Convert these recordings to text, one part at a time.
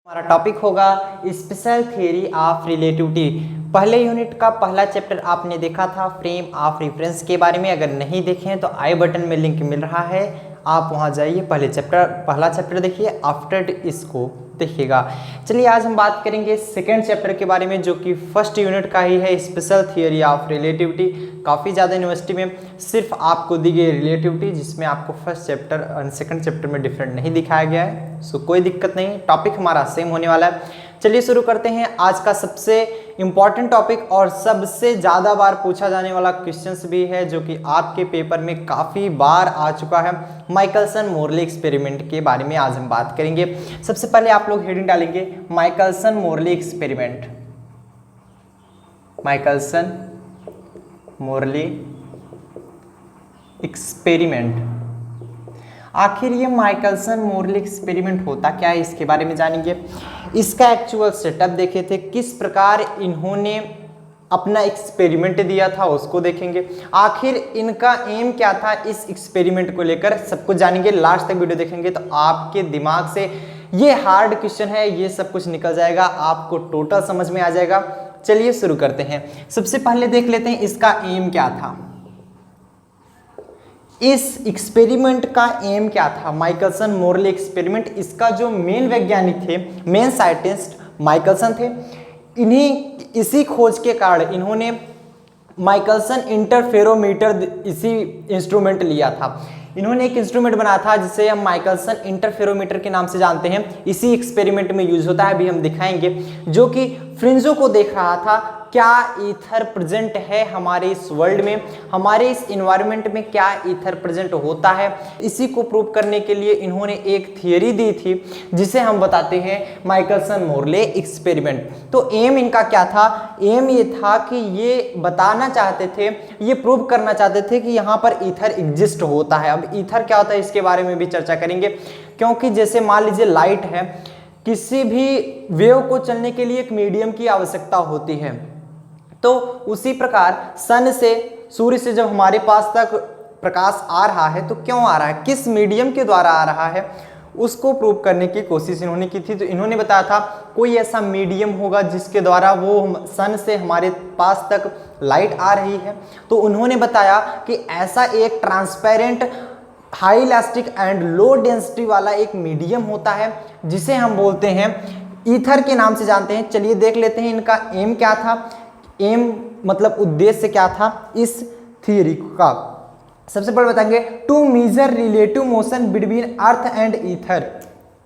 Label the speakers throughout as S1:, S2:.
S1: हमारा टॉपिक होगा special theory of relativity. पहले यूनिट का पहला चैप्टर आपने देखा था फ्रेम ऑफ रेफरेंस के बारे में। अगर नहीं देखे हैं तो आई बटन में लिंक मिल रहा है, आप वहां जाइए, पहला चैप्टर देखिए, आफ्टर इसको देखिएगा। चलिए आज हम बात करेंगे सेकेंड चैप्टर के बारे में, जो कि फर्स्ट यूनिट का ही है, स्पेशल थियरी ऑफ रिलेटिविटी। काफ़ी ज़्यादा यूनिवर्सिटी में सिर्फ आपको दी गई रिलेटिविटी, जिसमें आपको फर्स्ट चैप्टर और सेकेंड चैप्टर में डिफरेंट नहीं दिखाया गया है। सो कोई दिक्कत नहीं, टॉपिक हमारा सेम होने वाला है। चलिए शुरू करते हैं आज का सबसे इम्पॉर्टेंट टॉपिक और सबसे ज़्यादा बार पूछा जाने वाला क्वेश्चंस भी है, जो कि आपके पेपर में काफ़ी बार आ चुका है। माइकलसन मोरले एक्सपेरिमेंट के बारे में आज हम बात करेंगे। सबसे पहले आप लोग हेडिंग डालेंगे Michelson Morley experiment. Michelson Morley experiment, आखिर ये माइकलसन मोरले एक्सपेरिमेंट होता क्या है, इसके बारे में जानेंगे। इसका एक्चुअल सेटअप देखे थे, किस प्रकार इन्होंने अपना एक्सपेरिमेंट दिया था उसको देखेंगे। आखिर इनका एम क्या था इस एक्सपेरिमेंट को लेकर, सब कुछ जानेंगे। लास्ट तक वीडियो देखेंगे तो आपके दिमाग से ये हार्ड क्वेश्चन है ये सब कुछ निकल जाएगा, आपको टोटल समझ में आ जाएगा। चलिए शुरू करते हैं। सबसे पहले देख लेते हैं इसका एम क्या था। इस एक्सपेरिमेंट का एम क्या था, माइकलसन मोरले एक्सपेरिमेंट। इसका जो मेन वैज्ञानिक थे, मेन साइंटिस्ट माइकलसन थे। इसी खोज के कारण इन्होंने माइकलसन इंटरफेरोमीटर इसी इंस्ट्रूमेंट लिया था। इन्होंने एक इंस्ट्रूमेंट बनाया था जिसे हम माइकलसन इंटरफेरोमीटर के नाम से जानते हैं। इसी एक्सपेरिमेंट में यूज होता है, अभी हम दिखाएंगे, जो कि फ्रिंजों को देख रहा था क्या ईथर प्रेजेंट है हमारे इस वर्ल्ड में, हमारे इस इन्वायरमेंट में क्या ईथर प्रेजेंट होता है। इसी को प्रूव करने के लिए इन्होंने एक थियरी दी थी जिसे हम बताते हैं माइकलसन मोरले एक्सपेरिमेंट। तो एम इनका क्या था, एम ये था कि ये बताना चाहते थे, ये प्रूव करना चाहते थे कि यहाँ पर ईथर एग्जिस्ट होता है। अब ईथर क्या होता है इसके बारे में भी चर्चा करेंगे, क्योंकि जैसे मान लीजिए लाइट है, किसी भी वेव को चलने के लिए एक मीडियम की आवश्यकता होती है। तो उसी प्रकार सन से, सूर्य से जब हमारे पास तक प्रकाश आ रहा है तो क्यों आ रहा है, किस मीडियम के द्वारा आ रहा है, उसको प्रूव करने की कोशिश इन्होंने की थी। तो इन्होंने बताया था कोई ऐसा मीडियम होगा जिसके द्वारा वो सन से हमारे पास तक लाइट आ रही है। तो उन्होंने बताया कि ऐसा एक transparent, high elastic and low density वाला एक मीडियम होता है, जिसे हम बोलते हैं ईथर के नाम से जानते हैं। चलिए देख लेते हैं इनका एम क्या था। एम मतलब उद्देश्य क्या था इस थियरी का। सबसे पहले बताएंगे to measure relative motion between earth and ether.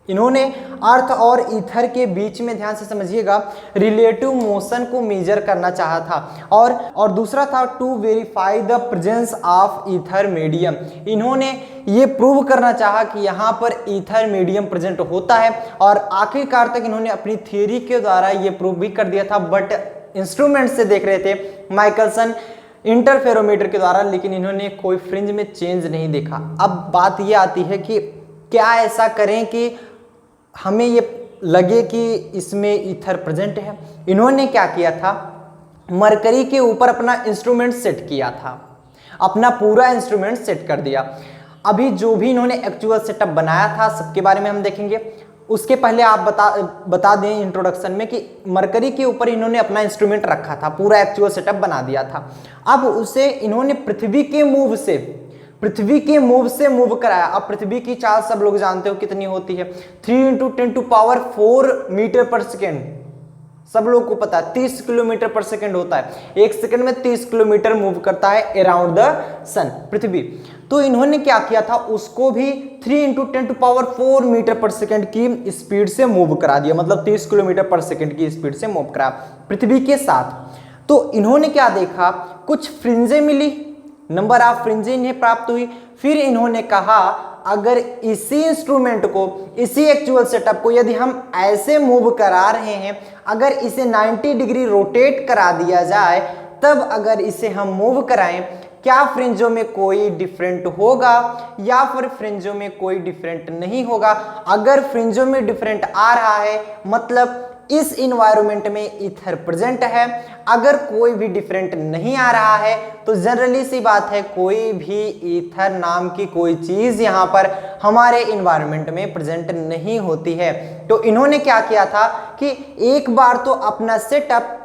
S1: इन्होंने अर्थ और ईथर के बीच में, ध्यान से समझिएगा, रिलेटिव मोशन को मेजर करना चाहा था। और दूसरा था to verify the presence of ether medium. इन्होंने ये प्रूव करना चाहा कि यहाँ पर ईथर मीडियम प्रेजेंट होता है, और आखिरकार तक इन्होंने अपनी थियरी के द्वारा ये प्रूव भी कर दिया था। बट इंस्ट्रूमेंट से देख रहे थे माइकलसन इंटरफेरोमीटर के द्वारा, लेकिन इन्होंने कोई फ्रिंज में चेंज नहीं देखा। अब बात ये आती है कि क्या ऐसा करें कि हमें ये लगे कि इसमें ईथर प्रेजेंट है। इन्होंने क्या किया था, मरकरी के ऊपर अपना इंस्ट्रूमेंट सेट किया था, अपना पूरा इंस्ट्रूमेंट सेट कर दिया। अभी जो भी इन्होंने एक्चुअल सेटअप बनाया था सबके बारे में हम देखेंगे। उसके पहले आप बता दें इंट्रोडक्शन में कि मरकरी के ऊपर इन्होंने अपना इंस्ट्रूमेंट रखा था, पूरा एक्चुअल सेटअप बना दिया था। अब उसे इन्होंने पृथ्वी के मूव से मूव कराया। अब पृथ्वी की चाल सब लोग जानते हो कितनी होती है, 3 × 10⁴ मीटर पर सेकेंड। सब लोग को पता है 30 किलोमीटर पर सेकेंड होता है। एक सेकंड में 30 किलोमीटर मूव करता है अराउंड द सन, पृथ्वी। तो इन्होंने क्या किया था, उसको भी 3 × 10⁴ मीटर पर सेकेंड की स्पीड से मूव करा दिया, मतलब 30 किलोमीटर पर सेकेंड की स्पीड से मूव करा पृथ्वी के साथ। तो इन्होंने क्या देखा, कुछ फ्रिंजें मिली, नंबर ऑफ फ्रिंजें इन्हें प्राप्त हुई। फिर इन्होंने कहा अगर इसी इंस्ट्रूमेंट को, इसी एक्चुअल सेटअप को यदि हम ऐसे मूव करा रहे हैं, अगर इसे 90 डिग्री रोटेट करा दिया जाए, तब अगर इसे हम मूव कराएं, क्या फ्रिंजों में कोई डिफरेंट होगा या फिर फ्रिंजों में कोई डिफरेंट नहीं होगा। अगर फ्रिंजों में डिफरेंट आ रहा है, मतलब इस इन्वायरमेंट में ईथर प्रेजेंट है। अगर कोई भी डिफरेंट नहीं आ रहा है तो जनरली सी बात है कोई भी ईथर नाम की कोई चीज यहाँ पर हमारे इन्वायरमेंट में प्रेजेंट नहीं होती है। तो इन्होंने क्या किया था कि एक बार तो अपना सेटअप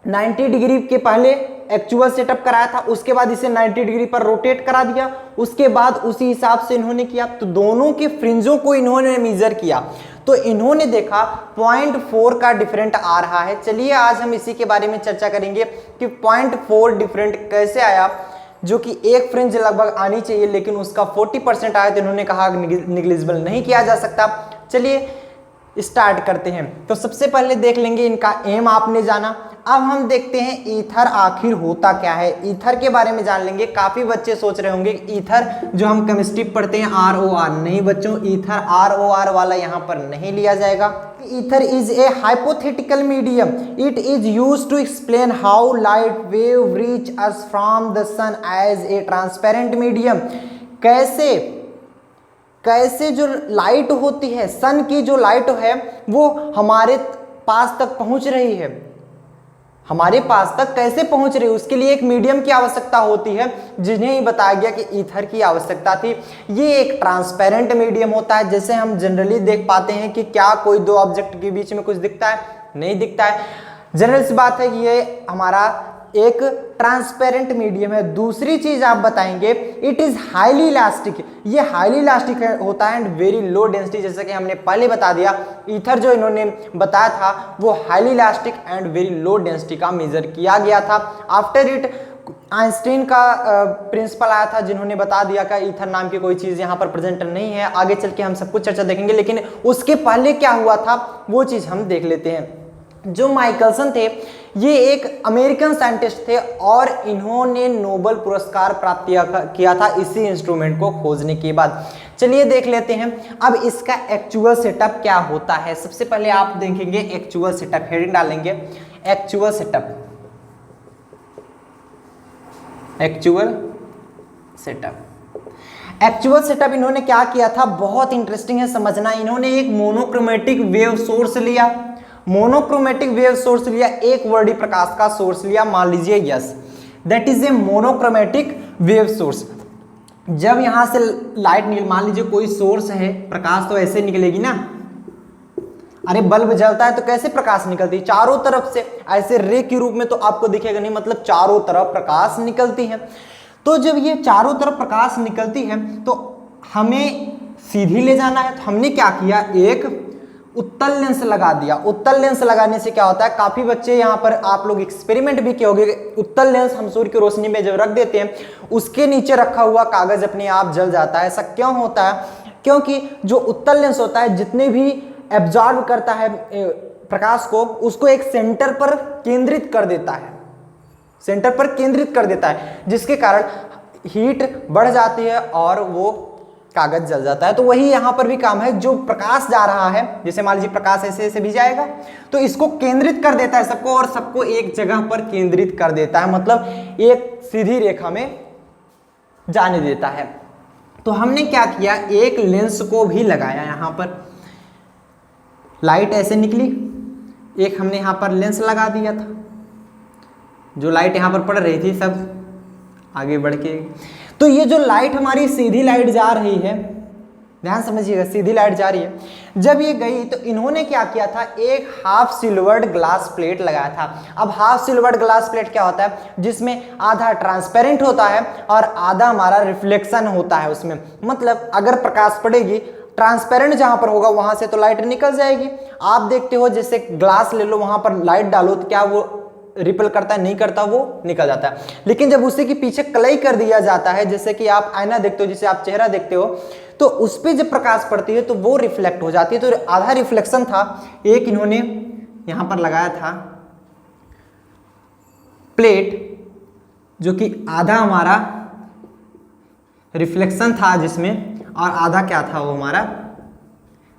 S1: 90 डिग्री के पहले एक्चुअल सेटअप कराया था, उसके बाद इसे 90 डिग्री पर रोटेट करा दिया, उसके बाद उसी हिसाब से इन्होंने किया। तो दोनों के फ्रिंजों को इन्होंने मेजर किया तो इन्होंने देखा 0.4 का डिफरेंट आ रहा है। चलिए आज हम इसी के बारे में चर्चा करेंगे कि 0.4 डिफरेंट कैसे आया, जो कि एक फ्रिंज लगभग आनी चाहिए लेकिन उसका 40% आया। तो इन्होंने कहा निग्लिजिबल नहीं किया जा सकता। चलिए स्टार्ट करते हैं। तो सबसे पहले देख लेंगे इनका एम आपने जाना। अब हम देखते हैं ईथर आखिर होता क्या है, ईथर के बारे में जान लेंगे। काफी बच्चे सोच रहे होंगे ईथर जो हम केमिस्ट्री पढ़ते हैं ROR, नहीं बच्चों, ईथर ROR वाला यहाँ पर नहीं लिया जाएगा। Ether is a hypothetical medium, it is used to explain how light wave reach us from the sun as a transparent medium. कैसे जो लाइट होती है, सन की जो लाइट है वो हमारे पास तक पहुंच रही है, हमारे पास तक कैसे पहुंच रही है, उसके लिए एक मीडियम की आवश्यकता होती है, जिन्हें ही बताया गया कि ईथर की आवश्यकता थी। ये एक ट्रांसपेरेंट मीडियम होता है। जैसे हम जनरली देख पाते हैं कि क्या कोई दो ऑब्जेक्ट के बीच में कुछ दिखता है, नहीं दिखता है। जनरल सी बात है कि ये हमारा एक ट्रांसपेरेंट मीडियम है। दूसरी चीज आप बताएंगे, इट इज हाईली इलास्टिक, ये हाईली इलास्टिक होता है एंड वेरी लो डेंसिटी। जैसे कि हमने पहले बता दिया, ईथर जो इन्होंने बताया था वो highly elastic and very low density का मेजर किया गया था। आफ्टर इट आइंस्टीन का प्रिंसिपल आया था, जिन्होंने बता दिया कि ईथर नाम की कोई चीज यहाँ पर प्रेजेंट नहीं है। आगे चल के हम सब कुछ चर्चा देखेंगे, लेकिन उसके पहले क्या हुआ था वो चीज हम देख लेते हैं। जो माइकलसन थे ये एक अमेरिकन साइंटिस्ट थे और इन्होंने नोबेल पुरस्कार प्राप्त किया था इसी इंस्ट्रूमेंट को खोजने के बाद। चलिए देख लेते हैं अब इसका एक्चुअल सेटअप क्या होता है। सबसे पहले आप देखेंगे एक्चुअल सेटअप, हेडिंग डालेंगे actual setup, actual setup. Actual setup इन्होंने क्या किया था, बहुत इंटरेस्टिंग है समझना। इन्होंने एक मोनोक्रोमेटिक वेव सोर्स लिया, मोनोक्रोमेटिक वेव सोर्स लिया, एक वर्डी प्रकाश का सोर्स लिया, मान लीजिए yes, that is a monochromatic wave source. जब यहां से लाइट निकल, मान लीजिए कोई सोर्स है, प्रकाश तो ऐसे निकलेगी ना, अरे बल्ब जलता है तो कैसे प्रकाश निकलती है, चारों तरफ से ऐसे रे के रूप में, तो आपको दिखेगा नहीं, मतलब चारों तरफ प्रकाश निकलती है। तो जब ये चारों तरफ प्रकाश निकलती है तो हमें सीधी ले जाना है, तो हमने क्या किया, एक उत्तल लेंस लगा दिया। उत्तल लेंस लगाने से क्या होता है, काफी बच्चे यहाँ पर आप लोग एक्सपेरिमेंट भी किए होंगे। उत्तल लेंस हम सूर्य की रोशनी में जब रख देते हैं, उसके नीचे रखा हुआ कागज अपने आप जल जाता है। ऐसा क्यों होता है, क्योंकि जो उत्तल लेंस होता है जितने भी एब्जॉर्ब करता है प्रकाश को, उसको एक सेंटर पर केंद्रित कर देता है, सेंटर पर केंद्रित कर देता है, जिसके कारण हीट बढ़ जाती है और वो कागज जल जाता है। तो वही यहाँ पर भी काम है, जो प्रकाश जा रहा है, जैसे मान लीजिए प्रकाश ऐसे ऐसे भी जाएगा तो इसको केंद्रित कर देता है सबको, और सबको एक जगह पर केंद्रित कर देता है, मतलब एक सीधी रेखा में जाने देता है। तो हमने क्या किया, एक लेंस को भी लगाया यहाँ पर, लाइट ऐसे निकली, एक हमने यहाँ पर लेंस लगा दिया था, जो लाइट यहाँ पर पड़ रही थी सब आगे बढ़ के, तो ये जो लाइट हमारी सीधी लाइट जा रही है, ध्यान समझिएगा, सीधी लाइट जा रही है। जब ये गई तो इन्होंने क्या किया था, एक हाफ सिल्वर्ड ग्लास प्लेट लगाया था। अब हाफ सिल्वर्ड ग्लास प्लेट क्या होता है, जिसमें आधा ट्रांसपेरेंट होता है और आधा हमारा रिफ्लेक्शन होता है उसमें, मतलब अगर प्रकाश पड़ेगी, ट्रांसपेरेंट जहां पर होगा वहां से तो लाइट निकल जाएगी। आप देखते हो जैसे ग्लास ले लो, वहां पर लाइट डालो तो क्या वो रिपल करता है, नहीं करता, वो निकल जाता है। लेकिन जब उसी के पीछे कलई कर दिया जाता है, जैसे कि आप आईना देखते हो, जैसे आप चेहरा देखते हो, तो उस पर जब प्रकाश पड़ती है तो वो रिफ्लेक्ट हो जाती है। तो आधा रिफ्लेक्शन था, एक इन्होंने यहां पर लगाया था प्लेट, जो कि आधा हमारा रिफ्लेक्शन था जिसमें, और आधा क्या था, वो हमारा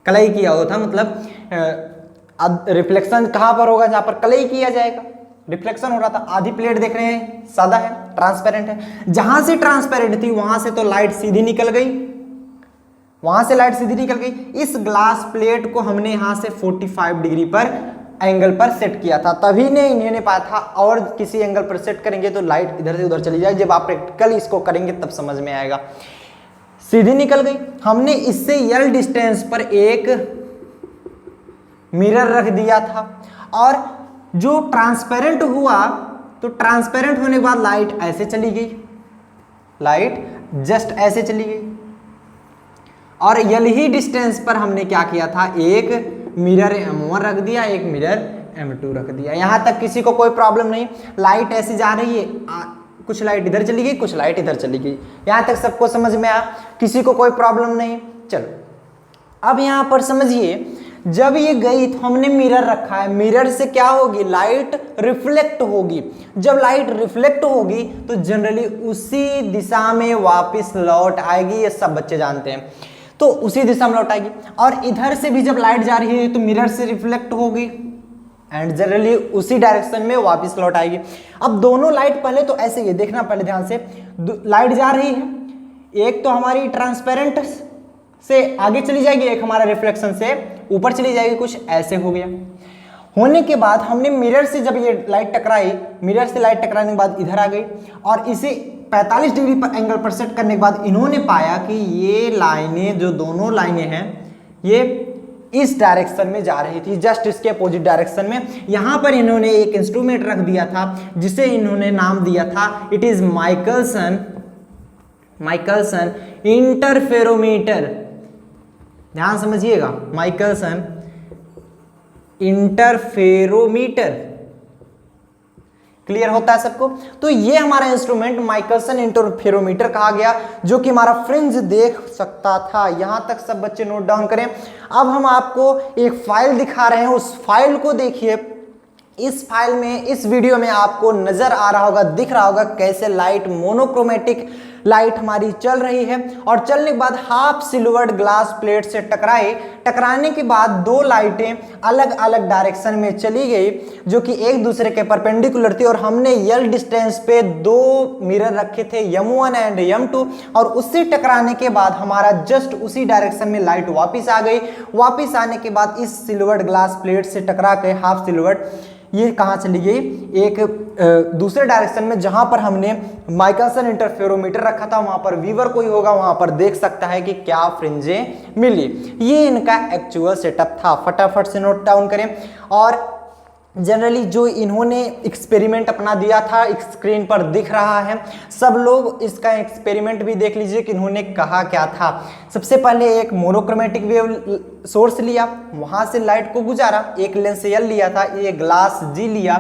S1: कलई किया हुआ था। मतलब रिफ्लेक्शन कहां पर होगा, जहां पर कलई किया जाएगा, रिफ्लेक्शन हो रहा था। आधी प्लेट देख रहे हैं सादा है, ट्रांसपेरेंट है, जहां से ट्रांसपेरेंट थी वहां से तो लाइट सीधी निकल गई, वहां से लाइट सीधी निकल गई। इस ग्लास प्लेट को हमने यहां से 45 डिग्री पर एंगल पर सेट किया था, तभी ने इन्होंने पाया था। और किसी एंगल पर सेट करेंगे तो लाइट इधर से उधर चली जाए। जब आप प्रैक्टिकल इसको करेंगे तब समझ में आएगा। सीधी निकल गई। हमने इससे यल डिस्टेंस पर एक मिरर रख दिया था और जो ट्रांसपेरेंट हुआ, तो ट्रांसपेरेंट होने के बाद लाइट ऐसे चली गई, लाइट जस्ट ऐसे चली गई। और यल ही डिस्टेंस पर हमने क्या किया था, एक मिरर M1 रख दिया, एक मिरर M2 रख दिया। यहां तक किसी को कोई प्रॉब्लम नहीं। लाइट ऐसे जा रही है, कुछ लाइट इधर चली गई, कुछ लाइट इधर चली गई। यहां तक सबको समझ में आया, किसी को कोई प्रॉब्लम नहीं। चलो अब यहां पर समझिए, जब ये गई तो हमने मिरर रखा है, मिरर से क्या होगी, लाइट रिफ्लेक्ट होगी। जब लाइट रिफ्लेक्ट होगी तो जनरली उसी दिशा में वापस लौट आएगी, ये सब बच्चे जानते हैं। तो उसी दिशा में लौट आएगी। और इधर से भी जब लाइट जा रही है तो मिरर से रिफ्लेक्ट होगी एंड जनरली उसी डायरेक्शन में वापस लौट आएगी। अब दोनों लाइट पहले तो ऐसे ही देखना, पहले ध्यान से, लाइट जा रही है, एक तो हमारी ट्रांसपेरेंट से आगे चली जाएगी, एक हमारा रिफ्लेक्शन से ऊपर चली जाएगी, कुछ ऐसे हो गया। होने के बाद हमने मिरर से जब ये लाइट टकराई, मिरर से लाइट टकराने के बाद इधर आ गई और इसे 45 डिग्री पर एंगल पर सेट करने के बाद इन्होंने पाया कि ये लाइनें, जो दोनों लाइनें हैं, ये इस डायरेक्शन में जा रही थी, जस्ट इसके अपोजिट डायरेक्शन में। यहां पर इन्होंने एक इंस्ट्रूमेंट रख दिया था जिसे इन्होंने नाम दिया था, इट इज माइकलसन इंटरफेरोमीटर। ध्यान समझिएगा, माइकलसन इंटरफेरोमीटर। क्लियर होता है सबको? तो ये हमारा इंस्ट्रूमेंट माइकलसन इंटरफेरोमीटर कहा गया, जो कि हमारा फ्रिंज देख सकता था। यहां तक सब बच्चे नोट डाउन करें। अब हम आपको एक फाइल दिखा रहे हैं, उस फाइल को देखिए। इस फाइल में, इस वीडियो में आपको नजर आ रहा होगा, दिख रहा होगा कैसे लाइट, मोनोक्रोमेटिक लाइट हमारी चल रही है और चलने के बाद हाफ सिल्वर्ड ग्लास प्लेट से टकराई। टकराने के बाद दो लाइटें अलग अलग डायरेक्शन में चली गई जो कि एक दूसरे के परपेंडिकुलर थी और हमने यल डिस्टेंस पे दो मिरर रखे थे, M1 एंड M2, और उससे टकराने के बाद हमारा जस्ट उसी डायरेक्शन में लाइट वापस आ गई। वापस आने के बाद इस सिल्वर्ड ग्लास प्लेट से टकरा के हाफ सिल्वर्ड ये कहाँ चली गई, एक दूसरे डायरेक्शन में, जहां पर हमने माइकलसन इंटरफेरोमीटर रखा था। वहां पर व्यूअर कोई होगा, वहां पर देख सकता है कि क्या फ्रिंजें मिली। ये इनका एक्चुअल सेटअप था। फटाफट से नोट डाउन करें। और जनरली जो इन्होंने एक्सपेरिमेंट अपना दिया था, स्क्रीन पर दिख रहा है, सब लोग इसका एक्सपेरिमेंट भी देख लीजिए कि इन्होंने कहा क्या था। सबसे पहले एक मोनोक्रोमेटिक वेव सोर्स लिया, वहां से लाइट को गुजारा, एक लेंस L लिया था, ये ग्लास G लिया।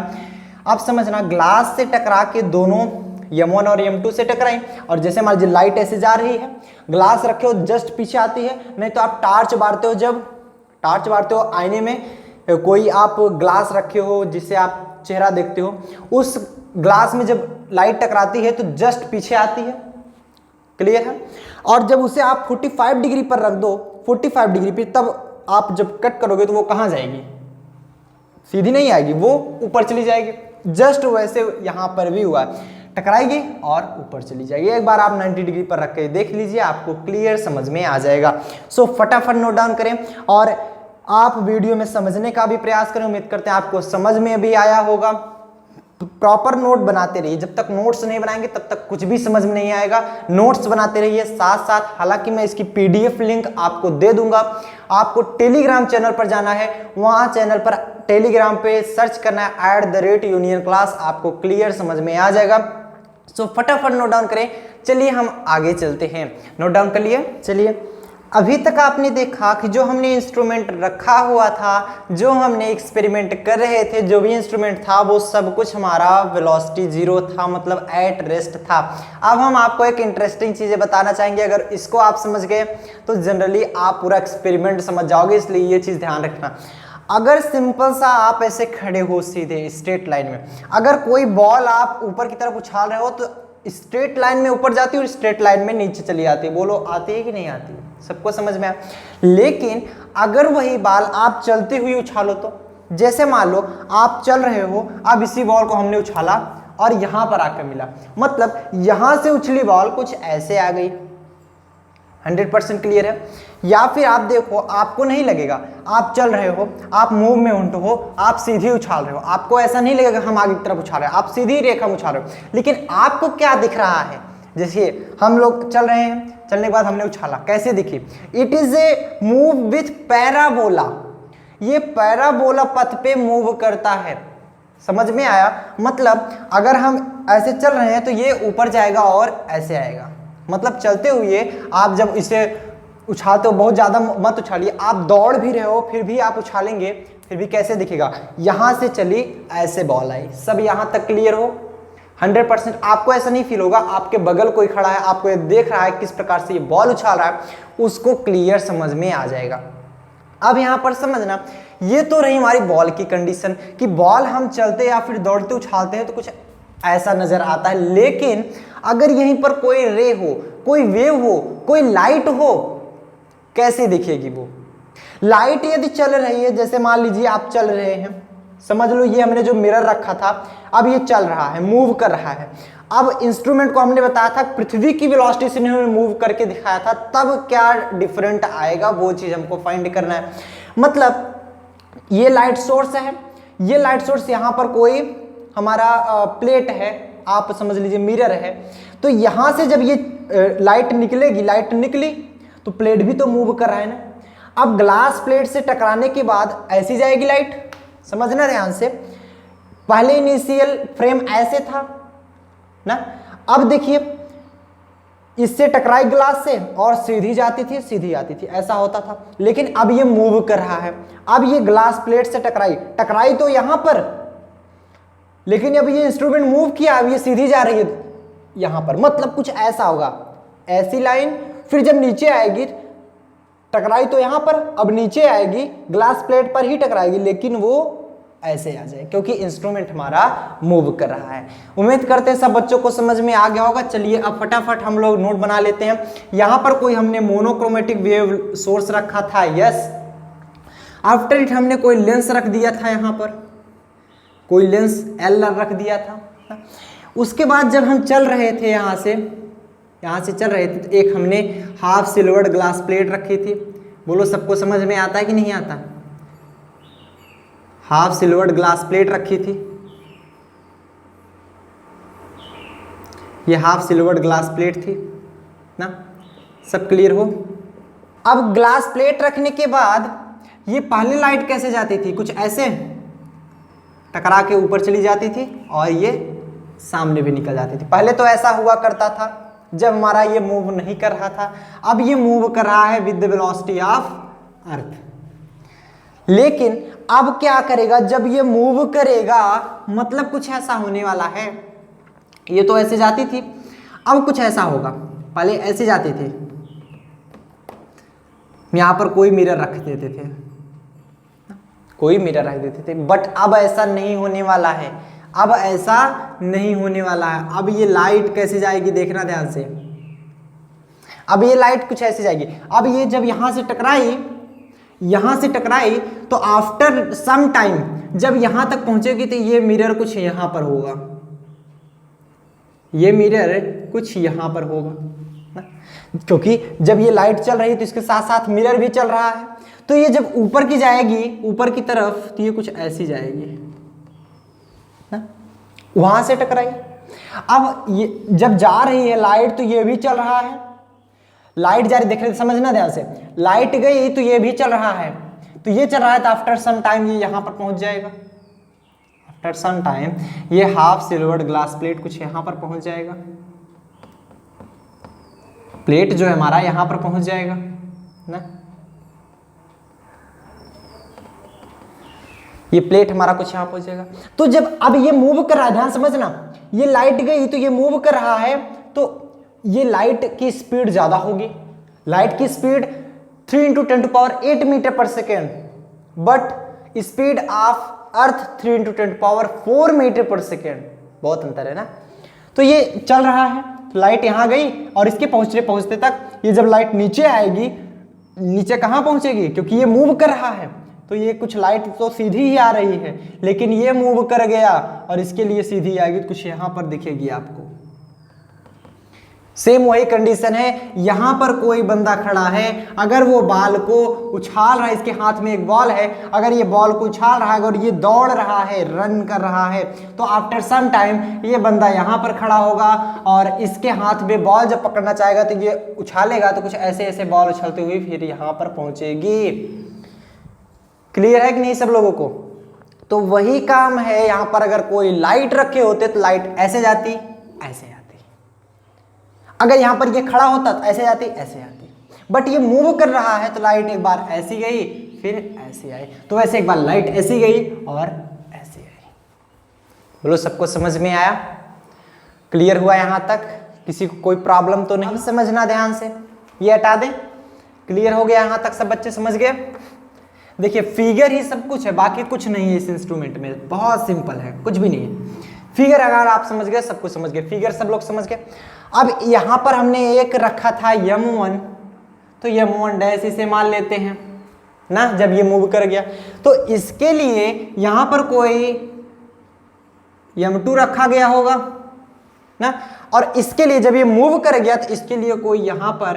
S1: अब समझना, ग्लास से टकरा के दोनों M1 और M2 से टकराई और जैसे मान लीजिए लाइट ऐसे जा रही है, ग्लास रखे हो जस्ट पीछे आती है, नहीं तो आप टार्च मारते हो, जब टार्च मारते हो आईने में, कोई आप ग्लास रखे हो जिससे आप चेहरा देखते हो, उस ग्लास में जब लाइट टकराती है तो जस्ट पीछे आती है। क्लियर है? और जब उसे आप 45 डिग्री पर रख दो, 45 डिग्री पे, तब आप जब कट करोगे तो वो कहाँ जाएगी, सीधी नहीं आएगी, वो ऊपर चली जाएगी। जस्ट वैसे यहां पर भी हुआ, टकराएगी और ऊपर चली जाएगी। एक बार आप 90 डिग्री पर रख के देख लीजिए, आपको क्लियर समझ में आ जाएगा। सो फटाफट नोट डाउन करें और आप वीडियो में समझने का भी प्रयास करें। उम्मीद करते हैं आपको समझ में भी आया होगा। प्रॉपर नोट बनाते रहिए, जब तक नोट्स नहीं बनाएंगे तब तक कुछ भी समझ में नहीं आएगा। नोट्स बनाते रहिए साथ साथ। हालांकि मैं इसकी PDF लिंक आपको दे दूंगा। आपको टेलीग्राम चैनल पर जाना है, वहां चैनल पर टेलीग्राम पे सर्च करना है @UnionClass, आपको क्लियर समझ में आ जाएगा। सो फटाफट नोट डाउन करें। चलिए हम आगे चलते हैं। नोट डाउन कर लिए? चलिए, अभी तक आपने देखा कि जो हमने इंस्ट्रूमेंट रखा हुआ था, जो हमने एक्सपेरिमेंट कर रहे थे, जो भी इंस्ट्रूमेंट था वो सब कुछ हमारा वेलोसिटी 0 था, मतलब एट रेस्ट था। अब हम आपको एक इंटरेस्टिंग चीज़ें बताना चाहेंगे। अगर इसको आप समझ गए तो जनरली आप पूरा एक्सपेरिमेंट समझ जाओगे, इसलिए ये चीज़ ध्यान रखना। अगर सिंपल सा आप ऐसे खड़े हो सीधे स्ट्रेट लाइन में, अगर कोई बॉल आप ऊपर की तरफ उछाल रहे हो तो स्ट्रेट लाइन में ऊपर जाती है और स्ट्रेट लाइन में नीचे चली जाती है। बोलो आती है कि नहीं आती? सबको समझ में आया? लेकिन अगर वही बॉल आप चलते हुए उछालो तो, जैसे मान लो आप चल रहे हो, अब इसी बॉल को हमने उछाला और यहां पर आकर मिला, मतलब यहां से उछली बॉल कुछ ऐसे आ गई, 100% क्लियर है। या फिर आप देखो, आपको नहीं लगेगा, आप चल रहे हो, आप मूवमेंट हो, आप सीधी उछाल रहे हो, आपको ऐसा नहीं लगेगा हम आगे की तरफ उछाल रहे हैं, आप सीधी रेखा में उछाल रहे हो, लेकिन आपको क्या दिख रहा है? जैसे हम लोग चल रहे हैं, चलने के बाद हमने उछाला, कैसे दिखी? It is a move with parabola, ये पैराबोला पथ पे मूव करता है। समझ में आया? मतलब अगर हम ऐसे चल रहे हैं तो ये ऊपर जाएगा और ऐसे आएगा, मतलब चलते हुए आप जब इसे उछालते हो, बहुत ज़्यादा मत उछालिए, आप दौड़ भी रहे हो फिर भी आप उछालेंगे, फिर भी कैसे दिखेगा? यहाँ से चली, ऐसे बॉल आई। सब यहाँ तक क्लियर हो? 100%। आपको ऐसा नहीं फील होगा आपके बगल कोई खड़ा है, आपको ये देख रहा है किस प्रकार से ये बॉल उछाल रहा है, उसको क्लियर समझ में आ जाएगा। अब यहाँ पर समझना, ये तो रही हमारी बॉल की कंडीशन कि बॉल हम चलते या फिर दौड़ते उछालते हैं तो कुछ ऐसा नजर आता है, लेकिन अगर यहीं पर कोई रे हो, कोई वेव हो, कोई लाइट हो, कैसे दिखेगी वो लाइट? यदि चल रही है, जैसे मान लीजिए आप चल रहे हैं, समझ लो ये हमने जो मिरर रखा था अब ये चल रहा है, मूव कर रहा है। अब इंस्ट्रूमेंट को हमने बताया था पृथ्वी की वेलोसिटी से इन्होंने मूव करके दिखाया था, तब क्या डिफरेंट आएगा वो चीज हमको फाइंड करना है। मतलब ये लाइट सोर्स है, ये लाइट सोर्स, यहाँ पर कोई हमारा प्लेट है, आप समझ लीजिए मिरर है, तो यहाँ से जब ये लाइट निकलेगी, लाइट निकली तो प्लेट भी तो मूव कर रहा है ना। अब ग्लास प्लेट से टकराने के बाद ऐसी जाएगी लाइट, समझना ध्यान से। पहले इनिशियल फ्रेम ऐसे था ना, अब देखिए इससे टकराई ग्लास से और सीधी जाती थी, सीधी आती थी, ऐसा होता था, लेकिन अब ये मूव कर रहा है। अब ये ग्लास प्लेट से टकराई तो यहां पर, लेकिन अब ये इंस्ट्रूमेंट मूव किया, अब ये सीधी जा रही है यहां पर, मतलब कुछ ऐसा होगा, ऐसी लाइन, फिर जब नीचे आएगी, टकराई तो यहां पर, अब नीचे आएगी ग्लास प्लेट पर ही टकराएगी, लेकिन वो ऐसे आ जाए क्योंकि इंस्ट्रूमेंट हमारा मूव कर रहा है। उम्मीद करते हैं सब बच्चों को समझ में आ गया होगा। चलिए अब फटाफट हम लोग नोट बना लेते हैं। यहां पर कोई हमने मोनोक्रोमेटिक वेव सोर्स रखा था, यस। आफ्टर इट हमने कोई लेंस रख दिया था, यहां पर कोई लेंस एल रख दिया था। उसके बाद जब हम चल रहे थे, यहां से चल रहे थे, तो एक हमने हाफ सिल्वर्ड ग्लास प्लेट रखी थी। बोलो सबको समझ में आता है कि नहीं आता? हाफ सिल्वर्ड ग्लास प्लेट रखी थी, ये हाफ सिल्वर्ड ग्लास प्लेट थी ना, सब क्लियर हो? अब ग्लास प्लेट रखने के बाद ये पहले लाइट कैसे जाती थी? कुछ ऐसे टकरा के ऊपर चली जाती थी और ये सामने भी निकल जाती थी। पहले तो ऐसा हुआ करता था जब हमारा ये मूव नहीं कर रहा था, अब ये मूव कर रहा है विद द वेलोसिटी ऑफ अर्थ। लेकिन अब क्या करेगा? जब ये मूव करेगा मतलब कुछ ऐसा होने वाला है। ये तो ऐसे जाती थी, अब कुछ ऐसा होगा। पहले ऐसे जाते थे, यहां पर कोई मिरर रख देते थे, कोई मिरर रख देते थे, बट अब ऐसा नहीं होने वाला है। अब ऐसा नहीं होने वाला है। अब ये लाइट कैसे जाएगी देखना ध्यान से। अब ये लाइट कुछ ऐसे जाएगी। अब ये जब यहां से टकराई तो आफ्टर सम टाइम जब यहां तक पहुंचेगी तो ये मिरर कुछ यहां पर होगा, ये मिरर कुछ यहां पर होगा ना? क्योंकि जब ये लाइट चल रही है तो इसके साथ साथ मिरर भी चल रहा है। तो ये जब ऊपर की जाएगी, ऊपर की तरफ, तो ये कुछ ऐसी जाएगी ना, वहां से टकराई। अब ये जब जा रही है लाइट तो ये भी चल रहा है, लाइट जा रही, देख रहे समझना ध्यान से, लाइट गई तो ये भी चल रहा है, तो ये चल रहा है, तो आफ्टर सम टाइम ये यहां पर पहुंच जाएगा। आफ्टर सम टाइम ये हाफ सिल्वर्ड ग्लास प्लेट कुछ यहां पर पहुंच जाएगा, प्लेट जो है हमारा यहां पर पहुंच जाएगा ना, ये प्लेट हमारा कुछ यहां पहुंच जाएगा। तो जब अब ये मूव कर रहा है, ध्यान समझना, ये लाइट गई तो ये मूव कर रहा है, तो ये लाइट की स्पीड ज्यादा होगी। लाइट की speed 3 × 10⁸ metre per second, but speed of earth 3 × 10⁴ metre per second, बहुत अंतर है ना। तो ये चल रहा है, तो लाइट यहां गई और इसके पहुंचते तक ये जब लाइट नीचे आएगी, नीचे कहां पहुंचेगी? क्योंकि ये मूव कर रहा है तो ये कुछ लाइट तो सीधी ही आ रही है, लेकिन ये मूव कर गया और इसके लिए सीधी आएगी, तो कुछ यहां पर दिखेगी आपको, सेम वही कंडीशन है, यहां पर कोई बंदा खड़ा है, अगर वो बॉल को उछाल रहा है, इसके हाथ में एक बॉल है, अगर ये बॉल को उछाल रहा है, अगर ये दौड़ रहा है, रन कर रहा है, तो आफ्टर सम टाइम ये बंदा यहां पर खड़ा होगा और इसके हाथ में बॉल जब पकड़ना चाहेगा तो ये उछालेगा, तो कुछ ऐसे ऐसे बॉल उछलते हुए फिर यहां पर पहुंचेगी। क्लियर है कि नहीं सब लोगों को? तो वही काम है यहां पर, अगर कोई लाइट रखे होते तो लाइट ऐसे जाती, ऐसे जाती, अगर यहां पर ये खड़ा होता तो ऐसे जाती, ऐसे जाती, बट ये मूव कर रहा है तो लाइट एक बार ऐसी गई फिर ऐसी आई, तो वैसे एक बार लाइट ऐसी गई और ऐसी आई। बोलो सबको समझ में आया? क्लियर हुआ यहां तक? किसी को कोई प्रॉब्लम तो नहीं? समझना ध्यान से, ये हटा दें। क्लियर हो गया यहां तक? सब बच्चे समझ गए? देखिए फिगर ही सब कुछ है, बाकी कुछ नहीं है इस इंस्ट्रूमेंट में, बहुत सिंपल है, कुछ भी नहीं है। फिगर अगर आप समझ गए सब कुछ समझ गए, फिगर सब लोग समझ गए। अब यहां पर हमने एक रखा था m1, तो m1 डैश इसे मान लेते हैं ना, जब ये मूव कर गया तो इसके लिए यहां पर कोई m2 रखा गया होगा ना, और इसके लिए जब ये मूव कर गया तो इसके लिए कोई यहां पर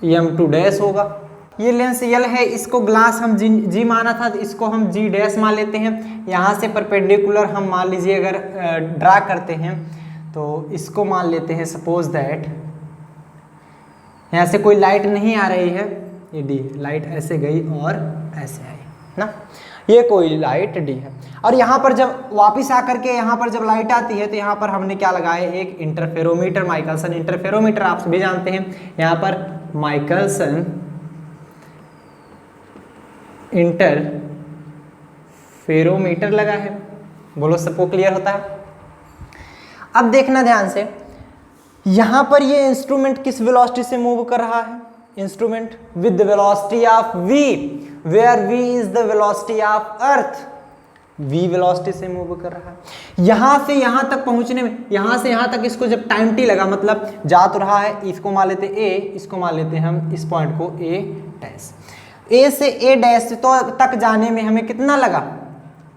S1: m2 डैश होगा। ये लेंस L है, इसको ग्लास हम G माना था, तो इसको हम G डैश मान लेते हैं। यहाँ से परपेंडिकुलर हम मान लीजिए अगर ड्रा करते हैं तो इसको मान लेते हैं, सपोज दैट यहाँ से कोई लाइट नहीं आ रही है, ये D, लाइट ऐसे गई और ऐसे आई ना, ये कोई लाइट D है। और यहाँ पर जब वापस आकर के यहाँ पर जब लाइट आती है तो यहाँ पर हमने क्या लगाया, एक इंटरफेरोमीटर, माइकलसन इंटरफेरोमीटर आप भी जानते हैं। यहाँ पर माइकलसन इंटरफेरोमीटर लगा है। बोलो सबको क्लियर होता है? अब देखना ध्यान से, यहां पर ये इंस्ट्रूमेंट किस वेलोसिटी से मूव कर रहा है? Instrument with the velocity of v, where v is the velocity of earth, v velocity से मूव कर रहा है। यहां से यहां तक पहुंचने में, यहां से यहां तक इसको जब टाइम t लगा, मतलब जा तो रहा है, इसको मान लेते a, इसको मान लेते हैं हम इस पॉइंट को a डैश, A से A डैश तो तक जाने में हमें कितना लगा,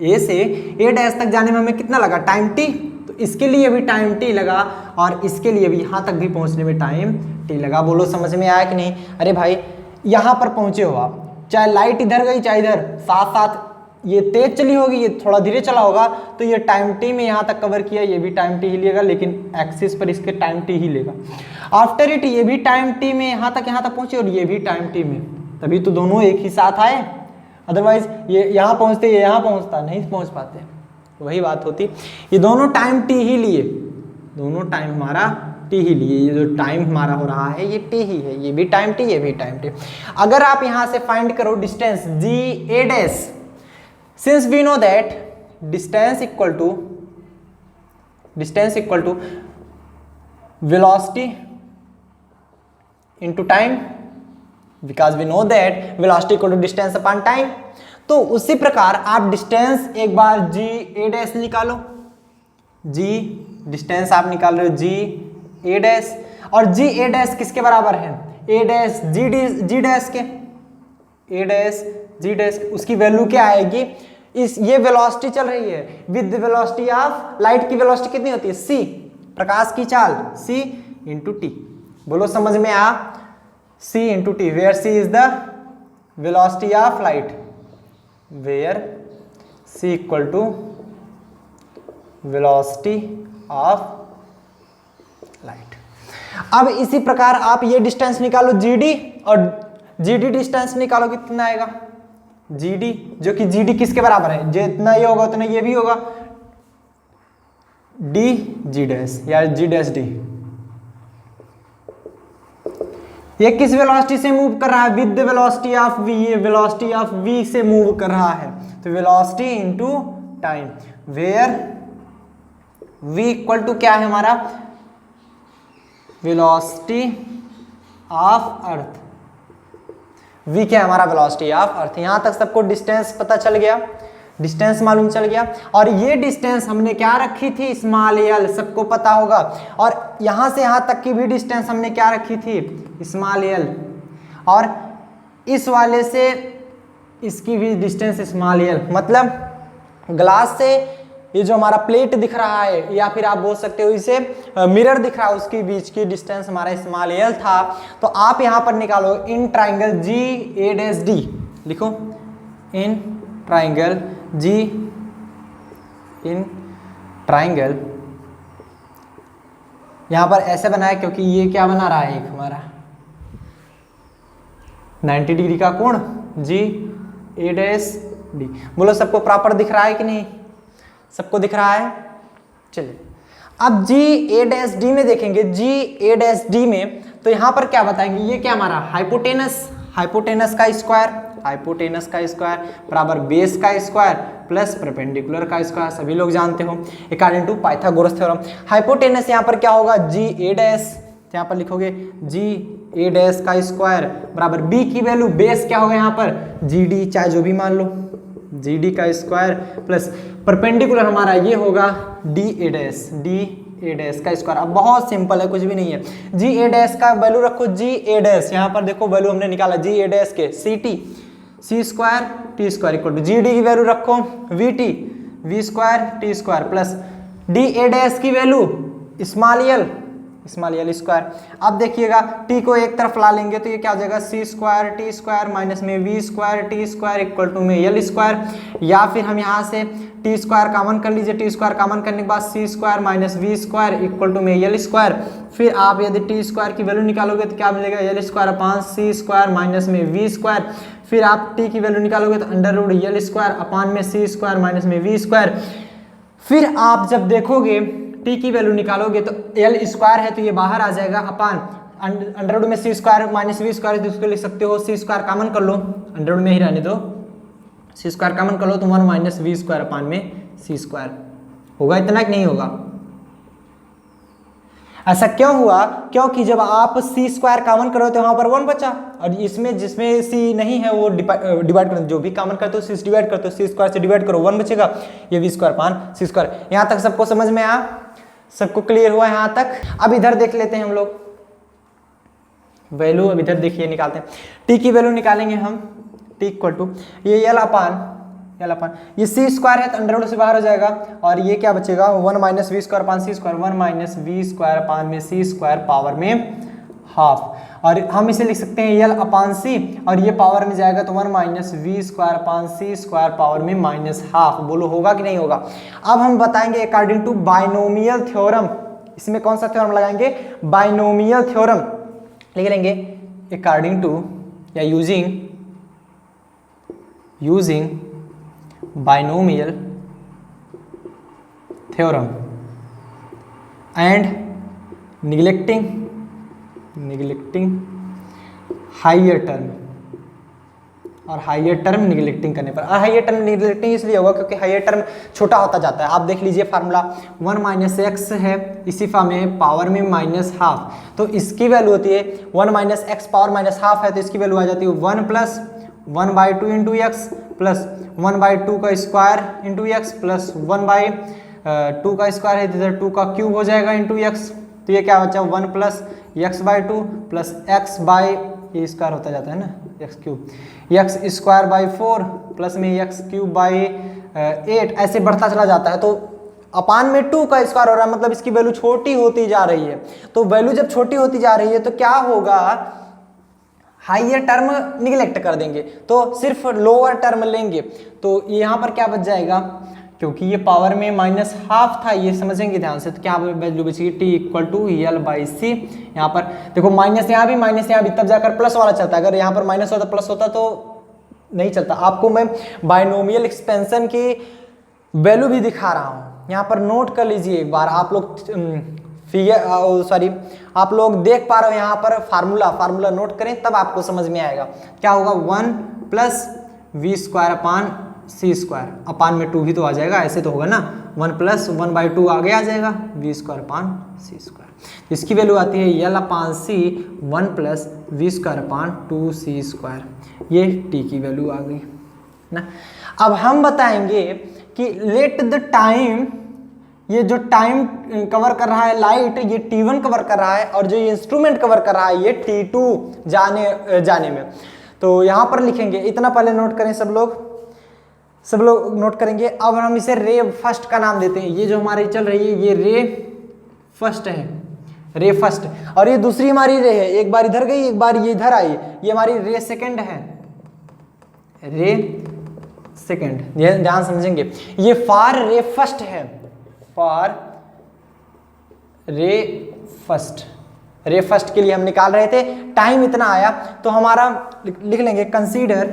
S1: A से A डैश तक जाने में हमें कितना लगा, टाइम t, तो इसके लिए भी टाइम t लगा और इसके लिए भी यहाँ तक भी पहुँचने में टाइम t लगा। बोलो समझ में आया कि नहीं? अरे भाई यहाँ पर पहुँचे हो आप, चाहे लाइट इधर गई चाहे इधर, साथ साथ ये तेज चली होगी, ये थोड़ा धीरे चला होगा, तो ये टाइम t में यहाँ तक कवर किया, ये भी टाइम t ही लेगा, लेकिन एक्सिस पर इसके टाइम t ही लेगा। आफ्टर इट ये भी टाइम t में यहाँ तक पहुँचे और ये भी टाइम t में, तभी तो दोनों एक ही साथ आए, अदरवाइज ये यहाँ पहुँचते ये यहाँ पहुँचता, नहीं पहुँच पाते। वही बात होती, ये दोनों टाइम t ही लिए, दोनों टाइम हमारा t ही लिए, ये जो टाइम हमारा हो रहा है ये t ही है, ये भी टाइम t, ये भी टाइम t। अगर आप यहाँ से फाइंड करो distance g a dash, since we know that distance equal to velocity into time, because we know that velocity equal to distance upon time. तो उसी प्रकार आप डिस्टेंस एक बार g a डैश निकालो, g डिस्टेंस आप निकाल रहे हो g a डैश, और g a डैश किसके बराबर है, a डैश g डैश के, a डैश g डैश, उसकी वैल्यू क्या आएगी, इस ये वेलोसिटी चल रही है with the velocity of light, की वेलोसिटी कितनी होती है c, प्रकाश की चाल c इंटू टी। बोलो समझ में आ, c into T, where c is the velocity of light, where c equal to velocity of light. अब इसी प्रकार आप ये डिस्टेंस निकालो gd, और gd डिस्टेंस निकालो कितना आएगा, gd, जो कि gd किसके बराबर है, जितना ये होगा उतना ये भी होगा, d g डैश या g डैश d। ये किस वेलोसिटी से मूव कर रहा है, with the velocity of v, ये वेलोसिटी ऑफ v से मूव कर रहा है, तो velocity into time, where v equal to क्या है हमारा, वेलोसिटी ऑफ अर्थ, v क्या है हमारा, वेलोसिटी ऑफ अर्थ। यहां तक सबको डिस्टेंस पता चल गया, डिस्टेंस मालूम चल गया। और ये डिस्टेंस हमने क्या रखी थी, स्मॉल एल, सबको पता होगा। और यहां से यहां तक की भी डिस्टेंस हमने क्या रखी थी, स्मॉल एल, और इस वाले से इसकी भी डिस्टेंस स्मॉल एल, मतलब ग्लास से ये जो हमारा प्लेट दिख रहा है, या फिर आप बोल सकते हो इसे मिरर दिख रहा है, उसके बीच की डिस्टेंस हमारा स्मॉल एल था। तो आप यहाँ पर निकालो in triangle G A dash D, लिखो in triangle ji, in triangle, यहाँ पर ऐसे बना है क्योंकि ये क्या बना रहा है, एक हमारा 90 डिग्री का कोण जी ए डैश डी। बोलो सबको प्रॉपर दिख रहा है कि नहीं, सबको दिख रहा है। चलिए अब जी ए डैश डी में देखेंगे, जी ए डैश डी में तो यहाँ पर क्या बताएंगे, ये क्या हमारा हाइपोटेनस, हाइपोटेनस का स्क्वायर, हाइपोटेनस का स्क्वायर बराबर बेस का स्क्वायर प्लस परपेंडिकुलर का स्क्वायर, सभी लोग जानते हो according to Pythagoras theorem. Hypotenuse यहाँ पर क्या होगा, जी ए डैश, यहाँ पर लिखोगे जी ए डैश का स्क्वायर बराबर बी की वैल्यू बेस क्या होगा यहाँ पर जी डी, चाहे जो भी मान लो, जी डी का स्क्वायर प्लस परपेंडिकुलर हमारा ये होगा D A dash, D A dash का स्क्वायर। अब बहुत सिंपल है, कुछ भी नहीं है। जी ए डैश का वैल्यू रखो जी ए डैश, यहाँ पर देखो वैल्यू हमने निकाला जी ए डैश के C T, C square T square equal to जी डी की वैल्यू रखो V T, V square T square plus D A dash की value small L, small L square. अब देखिएगा टी को एक तरफ ला लेंगे तो ये क्या हो जाएगा C square T square minus में V square T square equal to में एल स्क्वायर, या फिर हम यहाँ से टी स्क्वायर कॉमन कर लीजिए, टी स्क्वायर कॉमन करने के बाद C square minus V square equal to में एल स्क्वायर। फिर आप यदि टी स्क्वायर की वैल्यू निकालोगे तो क्या मिलेगा, L square upon C square minus में वी स्क्वायर। फिर आप टी की वैल्यू निकालोगे तो under root L square upon में सी स्क्वायर माइनस में वी स्क्वायर। फिर आप जब देखोगे टी की वैल्यू निकालोगे तो एल स्क्वायर है तो ये बाहर आ जाएगा अपान अंडर रूट में C square minus V square, तो उसको लिख सकते हो सी स्क्वायर कॉमन कर लो, अंडर रूट में ही रहने दो, सी स्क्वायर कॉमन कर लो तो 1 माइनस वी स्क्वायर अपान में सी स्क्वायर होगा। इतना कि नहीं होगा, ऐसा क्यों हुआ, क्योंकि जब आप सी स्क्वायर कॉमन करो तो वहां पर 1 बचा, और इसमें जिसमें सी नहीं है वो डिवाइड करो, जो भी कॉमन करते हो सी डिवाइड करते हो, सी स्क्वायर से डिवाइड करो 1 बचेगा, ये V square upon C square. यहाँ तक सबको समझ में आया, सबको क्लियर हुआ यहाँ तक। अब इधर देख लेते हैं हम लोग वैल्यू, अब इधर देखिए निकालते हैं, टी की वैल्यू निकालेंगे हम, टी इक्वल टू ये एल अपान ये सी स्क्वायर है तो अंडर रूट से बाहर हो जाएगा, और ये क्या बचेगा 1 minus V square upon C square, 1 minus V square upon में सी स्क्वायर पावर में हाफ, और हम इसे लिख सकते हैं एल अपान सी, और ये पावर में जाएगा तो 1 minus V square upon C square power में माइनस हाफ। बोलो होगा कि नहीं होगा। अब हम बताएंगे अकॉर्डिंग टू बाइनोमियल थ्योरम, इसमें कौन सा थ्योरम लगाएंगे, बाइनोमियल थ्योरम लिख लेंगे अकॉर्डिंग टू या using binomial theorem and neglecting higher term, और हाइयर टर्म निगलेक्टिंग करने पर, और हाइयर टर्म निगलेक्टिंग इसलिए होगा क्योंकि हाइयर टर्म छोटा होता जाता है। आप देख लीजिए फार्मूला 1 माइनस एक्स है, इसी फॉर्म में पावर में माइनस हाफ, तो इसकी वैल्यू होती है 1 minus x power minus half है तो इसकी वैल्यू आ जाती है 1 प्लस 1/2 इंटू एक्स प्लस 1/2 का स्क्वायर इंटू एक्स प्लस 1/2 का स्क्वायर है, इधर 2 का क्यूब हो जाएगा इंटू एक्स, तो ये क्या बचा 1 plus x/2 plus x by ये स्क्वायर होता जाता है ना x cube, x square by 4 plus में एक्स क्यूब बाई 8, ऐसे बढ़ता चला जाता है। तो अपान में 2 का स्क्वायर हो रहा है, मतलब इसकी वैल्यू छोटी होती जा रही है। तो वैल्यू जब छोटी होती जा रही है तो क्या होगा, हाइयर टर्म निगलेक्ट कर देंगे तो सिर्फ लोअर टर्म लेंगे, तो यहाँ पर क्या बच जाएगा, क्योंकि ये पावर में माइनस हाफ था, ये समझेंगे ध्यान से, तो क्या वैल्यू बचेगी T equal to L by C. यहाँ पर देखो माइनस यहाँ भी माइनस यहाँ भी, तब जाकर प्लस वाला चलता है, अगर यहाँ पर माइनस होता प्लस होता तो नहीं चलता। आपको मैं बाइनोमियल एक्सपेंशन की वैल्यू भी दिखा रहा हूँ, यहाँ पर नोट कर लीजिए एक बार, आप लोग आप लोग देख पा रहे हो यहाँ पर फार्मूला नोट करें तब आपको समझ में आएगा। क्या होगा 1 plus V square upon C square, upon में 2 भी तो आ जाएगा, ऐसे तो होगा ना, 1 प्लस 1/2 आगे आ जाएगा V square upon C square, इसकी वैल्यू आती है L upon C 1 plus V square upon 2 C square, ये टी की वैल्यू आ गई ना। अब हम बताएंगे कि लेट द टाइम, ये जो टाइम कवर कर रहा है लाइट, ये T1 कवर कर रहा है, और जो ये इंस्ट्रूमेंट कवर कर रहा है ये T2 जाने में। तो यहाँ पर लिखेंगे, इतना पहले नोट करें सब लोग, सब लोग नोट करेंगे। अब हम इसे रे फर्स्ट का नाम देते हैं। ये जो हमारी चल रही है ये रे फर्स्ट है, रे फर्स्ट। और ये दूसरी हमारी रे है, एक बार इधर गई एक बार ये इधर आई, ये हमारी रे सेकंड है, रे सेकंड। ध्यान समझेंगे, ये फार रे फर्स्ट है, फार रे फर्स्ट। रे फर्स्ट के लिए हम निकाल रहे थे, टाइम इतना आया तो हमारा लिख लेंगे कंसीडर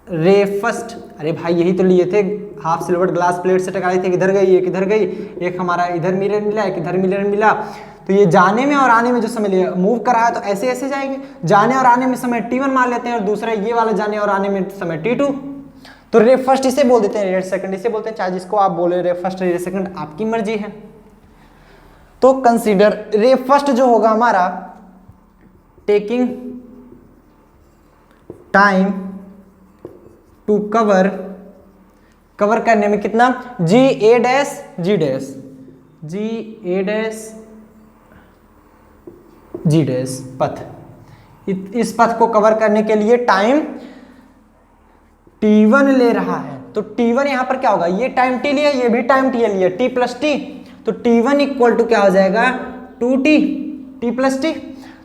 S1: रे फर्स्ट। अरे भाई यही तो लिए थे, हाफ सिल्वर ग्लास प्लेट से टकराए थे, किधर गई एक इधर गई, एक हमारा इधर मिरर मिला एक इधर मिरर मिला। तो ये जाने में और आने में जो समय लिया, मूव कर रहा है तो ऐसे ऐसे जाएंगे, जाने और आने में समय t1 मान लेते हैं और दूसरा ये वाला जाने और आने में समय t2। तो रे फर्स्ट इसे बोल देते हैं, रे सेकंड इसे बोलते हैं, चाहे जिसको आप बोले, रे फर्स्ट रे सेकंड आपकी मर्जी है। तो कंसीडर रे फर्स्ट जो होगा हमारा, टेकिंग टाइम टू कवर करने में कितना, जी ए डैश जी डैश पथ, इस पथ को कवर करने के लिए टाइम t1 ले रहा है। तो t1 यहां पर क्या होगा, ये टाइम t लिया ये भी टाइम t लिया, t प्लस टी, तो t1 इक्वल टू क्या हो जाएगा 2t, t प्लस टी,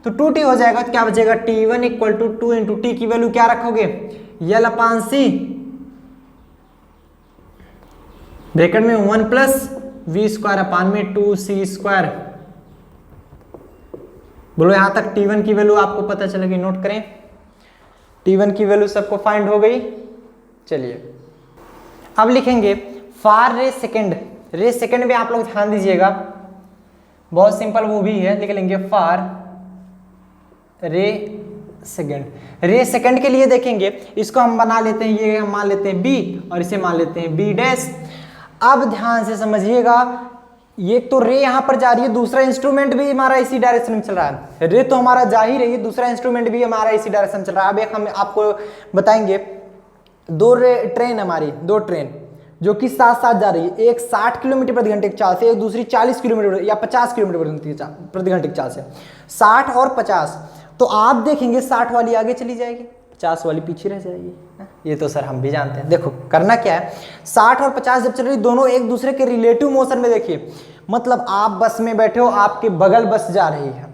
S1: तो 2t हो जाएगा। तो क्या बचेगा, t1 equal to 2 into T की वैल्यू क्या रखोगे, यल अपान सी, ब्रैकेट में 1 प्लस वी स्क्वायर अपान में 2c स्क्वायर। बोलो यहां तक t1 की वैल्यू आपको पता चलेगी, नोट करें, t1 की वैल्यू सबको फाइंड हो गई। चलिए अब लिखेंगे फार रे सेकंड। रे सेकंड में आप लोग ध्यान दीजिएगा, बहुत सिंपल वो भी है, लिख लेंगे फार रे सेकंड। रे सेकंड के लिए देखेंगे, इसको हम बना लेते हैं, ये हम मान लेते हैं b और इसे मान लेते हैं b डैश। अब ध्यान से समझिएगा, ये तो रे यहां पर जा रही है, दूसरा इंस्ट्रूमेंट भी हमारा इसी डायरेक्शन में चल रहा है, रे तो हमारा जा ही रही है, दूसरा इंस्ट्रूमेंट भी हमारा इसी डायरेक्शन में चल रहा है। अब एक हम आपको बताएंगे, दो ट्रेन हमारी, दो ट्रेन जो कि साथ साथ जा रही है, एक 60 किलोमीटर प्रति घंटे की चाल से, एक दूसरी 40 किलोमीटर या 50 किलोमीटर प्रति घंटे की चाल से, 60 और 50। तो आप देखेंगे 60 वाली आगे चली जाएगी, 50 वाली पीछे रह जाएगी। ये तो सर हम भी जानते हैं। देखो करना क्या है, 60 और 50 जब चल रही, दोनों एक दूसरे के रिलेटिव मोशन में, देखिए मतलब आप बस में बैठे हो, आपके बगल बस जा रही है,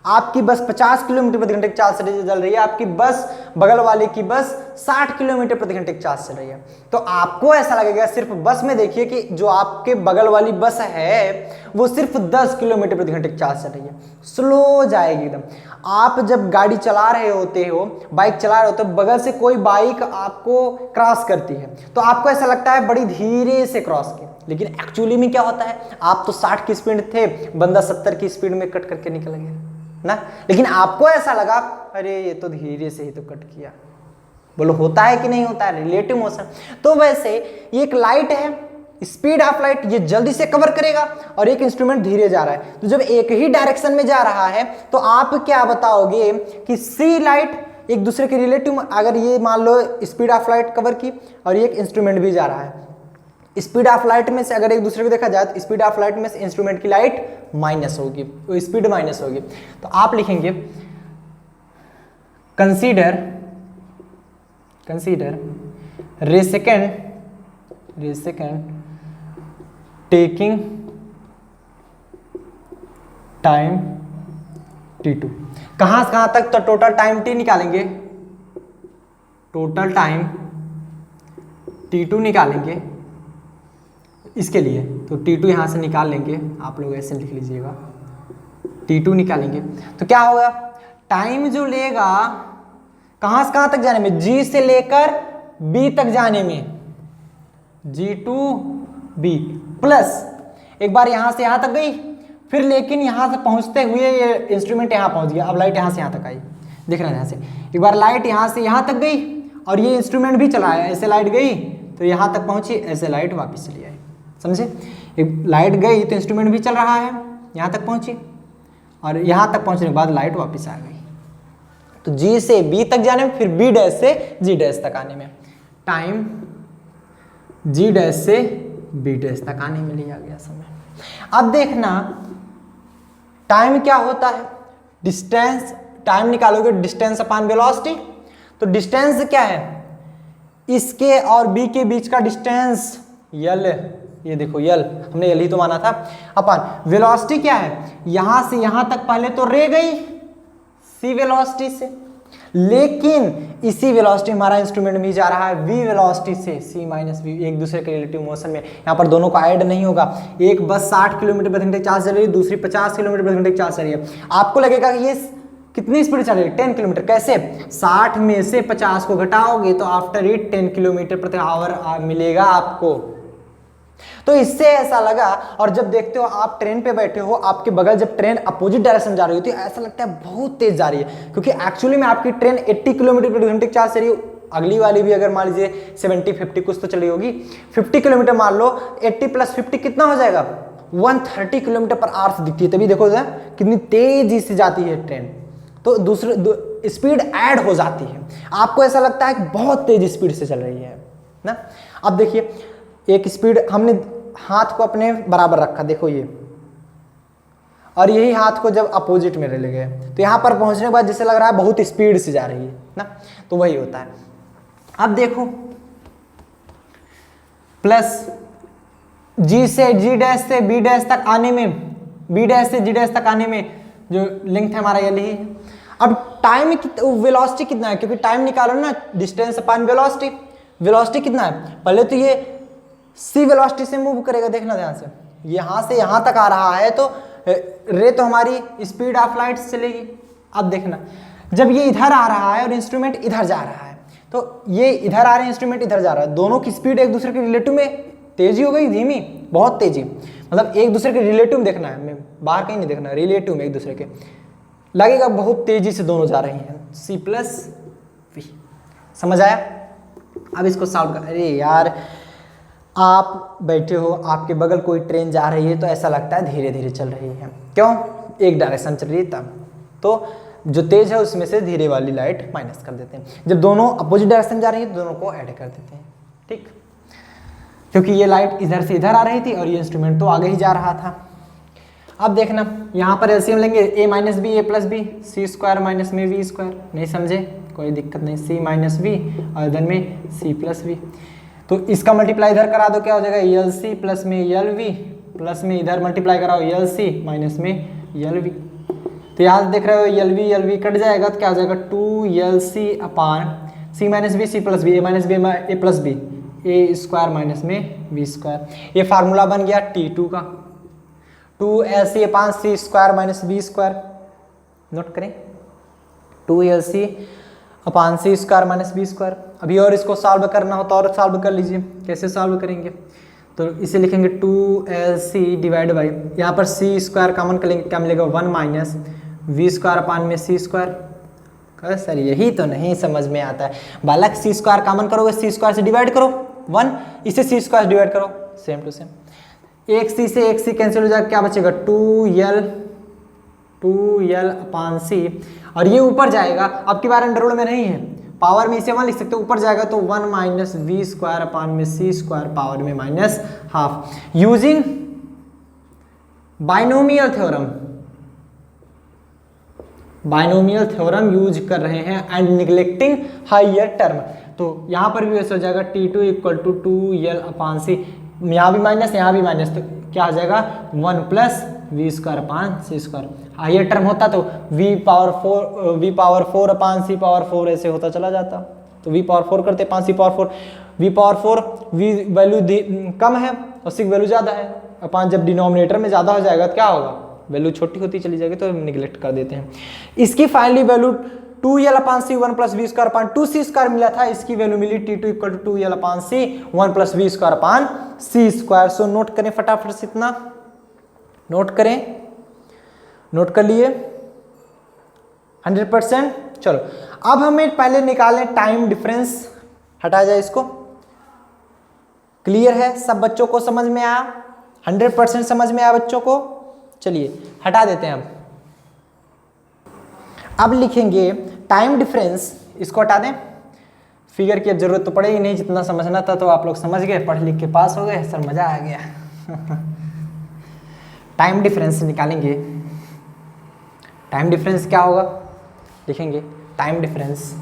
S1: आपकी बस 50 किलोमीटर प्रति घंटे की चाल से चल रही है, आपकी बस बगल वाले की बस 60 किलोमीटर प्रति घंटे की चाल से चल रही है। तो आपको ऐसा लगेगा, सिर्फ बस में देखिए कि जो आपके बगल वाली बस है वो सिर्फ 10 किलोमीटर प्रति घंटे की चाल से चल रही है, स्लो जाएगी एकदम। आप जब गाड़ी चला रहे होते हो, बाइक चला रहे होते हो, बगल से कोई बाइक आपको क्रॉस करती है तो आपको ऐसा लगता है बड़ी धीरे से क्रॉस की, लेकिन एक्चुअली में क्या होता है, आप तो 60 की स्पीड थे, बंदा 70 की स्पीड में कट करके निकल गया ना, लेकिन आपको ऐसा लगा अरे ये तो धीरे से ही तो कट किया। बोलो होता है कि नहीं होता है, रिलेटिव मोशन। तो वैसे ये एक लाइट है, स्पीड ऑफ लाइट, ये जल्दी से कवर करेगा और एक इंस्ट्रूमेंट धीरे जा रहा है। तो जब एक ही डायरेक्शन में जा रहा है तो आप क्या बताओगे कि सी लाइट एक दूसरे के रिलेटिव, अगर ये मान लो स्पीड ऑफ लाइट कवर की और एक इंस्ट्रूमेंट भी जा रहा है, स्पीड ऑफ लाइट में से अगर एक दूसरे को देखा जाए तो स्पीड ऑफ लाइट में से इंस्ट्रूमेंट की लाइट माइनस होगी, तो स्पीड माइनस होगी। तो आप लिखेंगे कंसीडर रे सेकंड टेकिंग टाइम t2। कहां से कहां तक, तो टोटल टाइम t निकालेंगे, टोटल टाइम t2 निकालेंगे इसके लिए। तो t2 यहां से निकाल लेंगे, आप लोग ऐसे लिख लीजिएगा, t2 निकालेंगे तो क्या होगा, टाइम जो लेगा कहां से कहां तक जाने में, g से लेकर b तक जाने में, g to b प्लस एक बार यहां से यहां तक गई, फिर लेकिन यहां से पहुंचते हुए ये इंस्ट्रूमेंट यहां पहुंच गया। अब लाइट यहां से यहां तक आई, देख रहे हैं यहां से, एक बार लाइट यहां से यहां तक गई और ये इंस्ट्रूमेंट भी चला है, ऐसे लाइट गई तो यहां तक पहुंची, ऐसे लाइट वापस चली आई। समझे, एक लाइट गई तो इंस्ट्रूमेंट भी चल रहा है, यहां तक पहुंची और यहां तक पहुंचने के बाद लाइट वापस आ गई। तो G से B तक जाने में, फिर B डैश से G डैश तक आने में, टाइम G डैश से B डैश तक आने में लिया गया समय। अब देखना टाइम क्या होता है, डिस्टेंस, टाइम निकालोगे डिस्टेंस अपान वेलोसिटी। तो डिस्टेंस क्या है, इसके और बी के बीच का डिस्टेंस यल, ये देखो यल, हमने यल ही तो माना था, अपन वेलोसिटी क्या है, यहां से यहां तक पहले तो रे गई सी वेलोसिटी से, लेकिन इसी वेलोसिटी हमारा इंस्ट्रूमेंट भी जा रहा है वी वेलोसिटी से, सी माइनस वी, एक दूसरे के रिलेटिव मोशन में, यहाँ पर दोनों को ऐड नहीं होगा। एक बस 60 किलोमीटर प्रति घंटे चार्ज चल रही है, दूसरी 50 किलोमीटर प्रति घंटे चार्ज चल रही है। आपको लगेगा कि ये कितनी स्पीड चल रही है, 10 किलोमीटर। कैसे, 60 में से 50 को घटाओगे तो आफ्टर इट 10 किलोमीटर प्रति आवर मिलेगा आपको। तो इससे ऐसा लगा, और जब देखते हो आप ट्रेन पे बैठे हो, आपके बगल जब ट्रेन अपोजिट डायरेक्शन जा रही होती है, ऐसा लगता है बहुत तेज जा रही है, क्योंकि एक्चुअली में आपकी ट्रेन 80 किलोमीटर प्रति घंटे चार्ज चल रही है, अगली वाली भी अगर मान लीजिए 70-50 कुछ तो चली होगी, 50 किलोमीटर मान लो, 80 + 50 कितना हो जाएगा, 130 किलोमीटर पर आवर दिखती है। तभी देखो कितनी तेजी से जाती है ट्रेन, तो दूसरे स्पीड ऐड हो जाती है, आपको ऐसा लगता है कि बहुत तेज स्पीड से चल रही है ना। अब देखिए एक स्पीड, हमने हाथ को अपने बराबर रखा, देखो ये, और यही हाथ को जब अपोजिट में ले गए तो यहां पर पहुंचने के बाद जैसे लग रहा है बहुत स्पीड से जा रही है ना, तो वही होता है। अब देखो प्लस जी से जी डैश से बी डैश तक आने में, बी डैश से जी डैश तक आने में जो लेंथ है हमारा यही है। अब टाइम वेलोसिटी कितना है, क्योंकि टाइम निकालो ना, डिस्टेंस अपान वेलोसिटी, वेलोसिटी कितना है, पहले तो ये सी वेलोसिटी से मूव करेगा, देखना ध्यान से, यहां से यहां तक आ रहा है तो रे तो हमारी स्पीड ऑफ लाइट से चलेगी। अब देखना जब ये इधर आ रहा है और इंस्ट्रूमेंट इधर जा रहा है, तो ये इधर आ रहे हैं, इंस्ट्रूमेंट इधर जा रहा है, दोनों की स्पीड एक दूसरे के रिलेटिव में तेजी हो गई, धीमी, बहुत तेजी, मतलब एक दूसरे के रिलेटिव में देखना है, मैं बाहर कहीं नहीं देखना, रिलेटिव में एक दूसरे के लगेगा बहुत तेजी से दोनों जा रही हैं, सी प्लस वी, समझ आया। अब इसको सॉल्व कर, अरे यार आप बैठे हो, आपके बगल कोई ट्रेन जा रही है तो ऐसा लगता है धीरे धीरे चल रही है, क्यों, एक डायरेक्शन चल रही है तब, तो जो तेज है उसमें से धीरे वाली लाइट माइनस कर देते हैं, जब दोनों अपोजिट डायरेक्शन जा रही है तो दोनों को ऐड कर देते हैं, ठीक, क्योंकि ये लाइट इधर से इधर आ रही थी और ये इंस्ट्रूमेंट तो आगे ही जा रहा था। अब देखना यहाँ पर एलसीएम लेंगे, a minus B A plus B, C square minus में वी स्क्वायर, नहीं समझे कोई दिक्कत नहीं, सी माइनस वी और इधर में सी प्लस वी, तो इसका मल्टीप्लाई इधर करा दो, क्या हो जाएगा, यल सी प्लस में यल वी, प्लस में इधर मल्टीप्लाई कराओ यल सी माइनस में यल वी, तो यहाँ देख रहे हो यल वी कट जाएगा तो क्या हो जाएगा 2 upon C minus B C plus B, A minus B A plus B, A square minus में बी स्क्वायर, ये फार्मूला बन गया T2 का, 2LC upon C square minus B square, note करें 2LC upon C square minus B square. अभी और इसको solve करना हो तो और सॉल्व कर लीजिए, कैसे सॉल्व करेंगे, तो इसे लिखेंगे 2LC डिवाइड बाई, यहाँ पर सी स्क्वायर कॉमन कर लेंगे, क्या मिलेगा 1 माइनस वी स्क्वायर अपान में सी स्क्वायर। सर यही तो नहीं समझ में आता है बालक, सी स्क्वायर कॉमन करोगे, सी स्क्वायर से डिवाइड करो 1, इसे सी स्क्वायर डिवाइड करो, सेम टू सेम, एक सी से एक सी कैंसिल हो जाएगा, क्या बचेगा 2L अपान सी, और ये ऊपर जाएगा, अब की बार अंडर रूट में नहीं है, पावर में इसे 1 लिख सकते हो, ऊपर जाएगा तो 1 माइनस वी स्क्वायर अपान में सी स्क्वायर पावर में minus half, using binomial theorem, binomial theorem use कर रहे हैं एंड निग्लेक्टिंग हायर टर्म, तो यहाँ पर भी ऐसा हो जाएगा T2 equal to 2L upon सी, यहाँ भी माइनस यहाँ भी माइनस, तो क्या हो जाएगा 1 plus V square upon C square, higher term होता तो v power 4 upon C power 4 ऐसे होता चला जाता, तो v पावर 4 करते 5 C power 4, v power 4 v value कम है और सी वैल्यू ज़्यादा है, अपान जब डिनोमिनेटर में ज़्यादा हो जाएगा तो क्या होगा, वैल्यू छोटी होती चली जाएगी, तो निगलेक्ट कर देते हैं। इसकी finally value 2L upon C 1 plus V square upon 2C square मिला था, इसकी वैल्यू मिली T2 equal to 2L upon C 1 plus V square upon C square. So note करें फटाफट से, इतना नोट करें, नोट कर लिए 100%। चलो अब हमें पहले निकालें टाइम डिफरेंस, हटा जाए इसको, क्लियर है सब बच्चों को, समझ में आया 100% समझ में आया बच्चों को, चलिए हटा देते हैं। अब लिखेंगे टाइम डिफरेंस, इसको हटा दें, फिगर की अब जरूरत तो पड़ेगी नहीं, जितना समझना था तो आप लोग समझ गए, पढ़ लिख के पास हो गए, सर मजा आ गया। टाइम डिफरेंस निकालेंगे, टाइम डिफरेंस क्या होगा, लिखेंगे time difference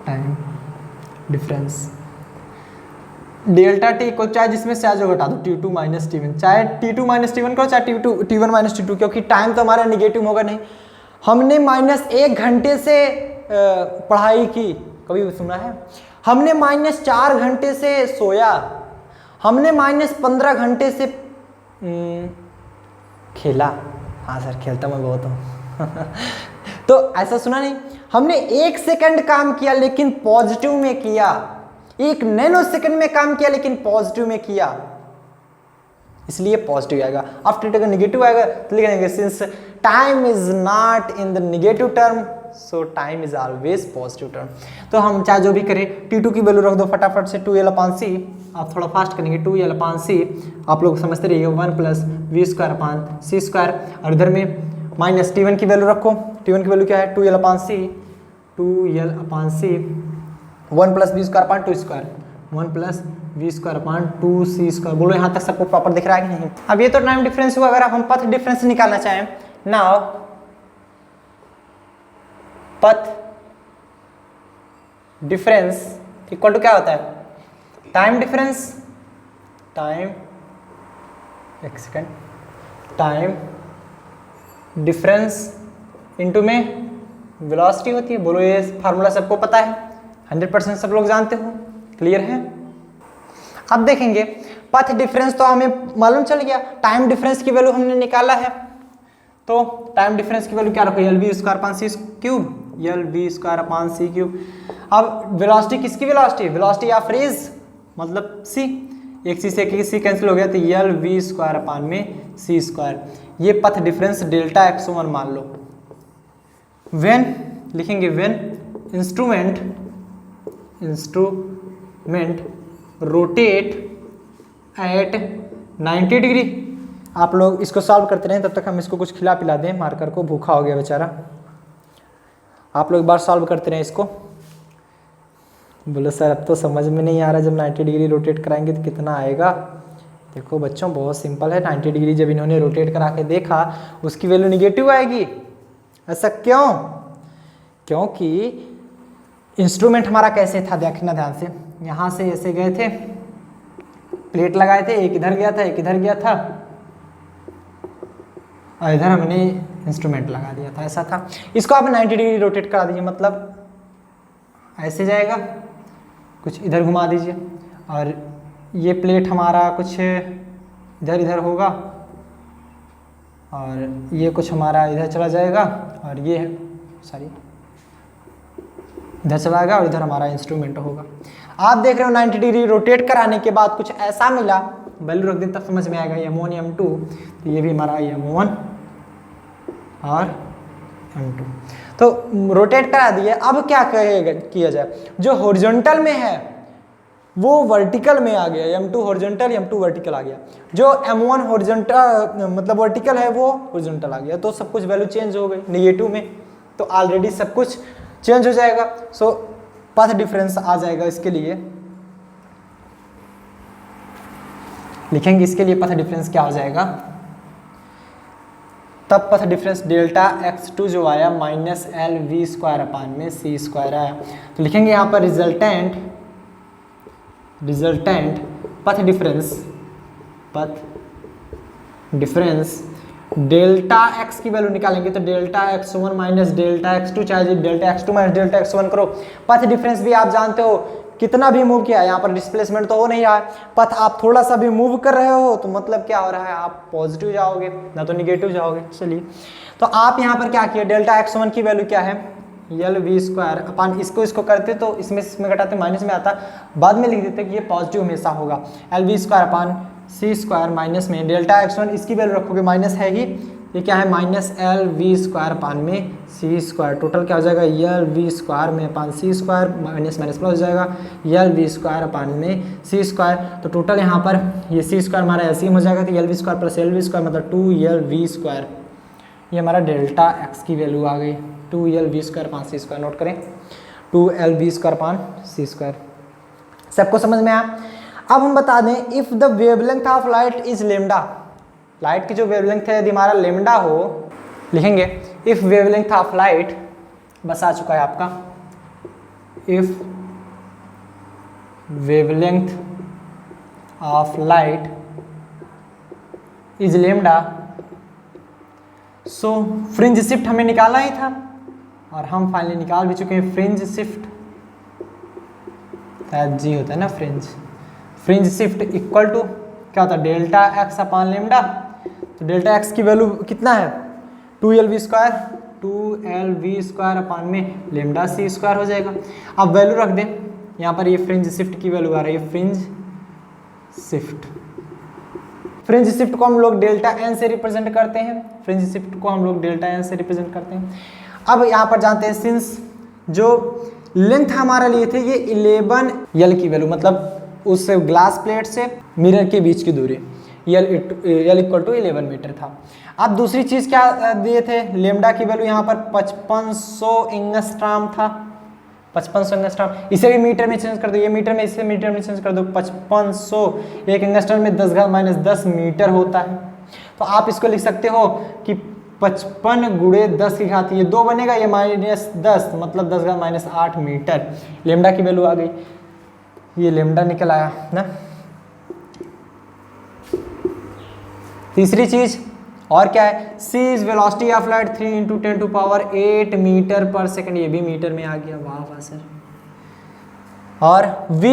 S1: time difference delta T equal, चाहे जिसमें से जो घटा दो T2 माइनस T1, चाहे T2 माइनस T1 करो चाहे T1 माइनस T2, क्योंकि टाइम तो हमारा निगेटिव होगा नहीं। हमने -1 घंटे से पढ़ाई की, कभी सुना है? हमने -4 घंटे से सोया, हमने -15 घंटे से खेला। हाँ सर खेलता मैं बहुत हूँ तो ऐसा सुना नहीं? हमने 1 सेकंड काम किया लेकिन पॉजिटिव में किया, 1 नैनो सेकंड में काम किया लेकिन पॉजिटिव में किया, इसलिए पॉजिटिव आएगा। आफ्टर अगर निगेटिव आएगा तो लिखेंगे since time is not in the negative term so time is always positive term. तो हम चाहे जो भी करें, T2 की वैल्यू रख दो फटाफट से 2L/c, आप थोड़ा फास्ट करेंगे 2L/c, आप लोग समझते रहिए 1 + v²/c², और इधर में -T1 की वैल्यू रखो। T1 की वैल्यू क्या है? 2L/c 1 + v²/2², 1 + v²/2c²। बोलो यहाँ तक सबको प्रॉपर दिख रहा है कि नहीं? अब ये तो टाइम डिफरेंस हुआ। अगर हम पथ डिफरेंस निकालना चाहें, नाउ पथ डिफरेंस इक्वल टू क्या होता है? टाइम डिफरेंस, टाइम, एक सेकेंड, टाइम डिफरेंस इनटू में वेलोसिटी होती है। बोलो ये फार्मूला सबको पता है, 100% सब लोग जानते हो, क्लियर है? अब देखेंगे पथ डिफरेंस तो हमें मालूम चल गया, टाइम डिफरेंस की वैल्यू हमने निकाला है। तो टाइम डिफरेंस की वैल्यू क्या रखो? LV²/c³, LV²/c³। अब वेलोसिटी किसकी वेलोसिटी? वेलोसिटी ऑफ रेज मतलब c, एक सी से एक सी कैंसिल हो गया तो LV²/c²। ये पथ डिफरेंस डेल्टा x1 मान लो। व्हेन लिखेंगे, when instrument rotate eight 90 degree. आप लोग इसको सॉल्व करते रहें, तब तक हम इसको कुछ खिला पिला दें, मार्कर को, भूखा हो गया बेचारा। आप लोग एक बार सॉल्व करते रहें इसको। बोलो सर अब तो समझ में नहीं आ रहा, जब 90 डिग्री रोटेट कराएंगे तो कितना आएगा? देखो बच्चों बहुत सिंपल है, 90 डिग्री जब इन्होंने रोटेट करा के देखा उसकी वैल्यू निगेटिव आएगी। ऐसा क्यों? क्योंकि इंस्ट्रूमेंट हमारा कैसे था, देखना ध्यान से। यहाँ से ऐसे गए थे, प्लेट लगाए थे, एक इधर गया था एक इधर गया था, और इधर हमने इंस्ट्रूमेंट लगा दिया था, ऐसा था। इसको आप 90 डिग्री रोटेट करा दीजिए, मतलब ऐसे जाएगा, कुछ इधर घुमा दीजिए, और ये प्लेट हमारा कुछ इधर इधर होगा, और ये कुछ हमारा इधर चला जाएगा, और ये सॉरी इधर चला जाएगा, और इधर हमारा इंस्ट्रूमेंट होगा। आप देख रहे हो 90 डिग्री रोटेट कराने के बाद कुछ ऐसा मिला, वैल्यू रख दें तब समझ में आएगा, M1 M2, तो ये भी हमारा M1 और M2। तो रोटेट करा दिए। अब क्या किया जाए? जो हॉरिजॉन्टल में है वो वर्टिकल में आ गया, M2 हॉरिजॉन्टल M2 वर्टिकल आ गया। जो M1 हॉरिजॉन्टल मतलब वर्टिकल है वो हॉरिजॉन्टल आ गया, तो सब कुछ वैल्यू चेंज हो गई निगेटिव में, तो ऑलरेडी सब कुछ चेंज हो जाएगा। सो पथ डिफरेंस आ जाएगा। इसके लिए लिखेंगे, इसके लिए पथ डिफरेंस क्या हो जाएगा? तब पथ डिफरेंस डेल्टा x2 जो आया -LV²/c² आया, तो लिखेंगे यहाँ पर रिजल्टेंट पथ डिफरेंस डेल्टा x की वैल्यू निकालेंगे तो delta x1 minus delta x2, चाहे delta x2 minus delta x1 करो। पथ डिफरेंस भी आप जानते हो, कितना भी मूव किया, यहाँ पर डिस्प्लेसमेंट तो हो नहीं रहा है, पथ आप थोड़ा सा भी मूव कर रहे हो तो मतलब क्या हो रहा है, आप पॉजिटिव जाओगे ना तो निगेटिव जाओगे। चलिए, तो आप यहाँ पर क्या किया, डेल्टा x1 की वैल्यू क्या है, LV², इसको करते तो इसमें घटाते माइनस में आता, बाद में लिख देते कि ये पॉजिटिव हमेशा होगा। LV²/c² माइनस में डेल्टा x1, इसकी वैल्यू रखोगे, माइनस है ही, ये क्या है -LV²/c²। टोटल क्या हो जाएगा, LV²/c², माइनस माइनस प्लस हो जाएगा, LV²/c²। तो टोटल यहाँ पर ये c² हमारा LCM हो जाएगा, तो LV² + LV² मतलब 2LV²। ये हमारा डेल्टा x की वैल्यू आ गई, 2LV²/c²। नोट करें, 2LV²/c²। सबको समझ में आया? अब हम बता दें, if the wavelength of light is lambda, light की जो वेवलेंथ है यदि हमारा लेमडा हो, लिखेंगे इफ वेवलेंथ ऑफ लाइट, बस आ चुका है आपका, if wavelength of light is lambda, so fringe shift हमें निकालना ही था और हम फाइनली निकाल भी चुके हैं। फ्रिंज शिफ्ट जी होता है ना, फ्रिंज शिफ्ट इक्वल टू क्या होता है, डेल्टा एक्स अपान लेमडा। तो डेल्टा एक्स की वैल्यू कितना है, 2LV square, 2LV square upon में लेमडा सी स्क्वायर हो जाएगा। अब वैल्यू रख दें यहाँ पर, ये फ्रिंज शिफ्ट की वैल्यू आ रही है, फ्रिंज शिफ्ट को हम लोग डेल्टा एन से रिप्रेजेंट करते हैं, फ्रिंज शिफ्ट को हम लोग डेल्टा एन से रिप्रेजेंट करते हैं। अब यहाँ पर जानते हैं, सिंस जो लेंथ हमारा लिए थे ये 11 की वैल्यू, मतलब उस ग्लास प्लेट से मिरर के बीच की दूरी L इक्वल टू 11 मीटर था। अब दूसरी चीज़ क्या दिए थे, लेमडा की वैल्यू यहाँ पर 5500 एंगस्ट्रॉम था, 5500 एंगस्ट्रॉम। इसे भी मीटर में चेंज कर दो, ये मीटर में, इसे मीटर में चेंज कर दो। 5500 एक एंगस्ट्रॉम में 10⁻−10 मीटर होता है। तो आप इसको लिख सकते हो कि 55 गुणे 10 की घात, ये 2 बनेगा, ये -10 मतलब 10⁻8 मीटर लेमडा की वैल्यू आ गई। ये लेमडा निकल आया ना। तीसरी चीज और क्या है, C is velocity of light 3 × 10⁸ metre per second, ये भी मीटर में आ गया, वाह वाह सर। और v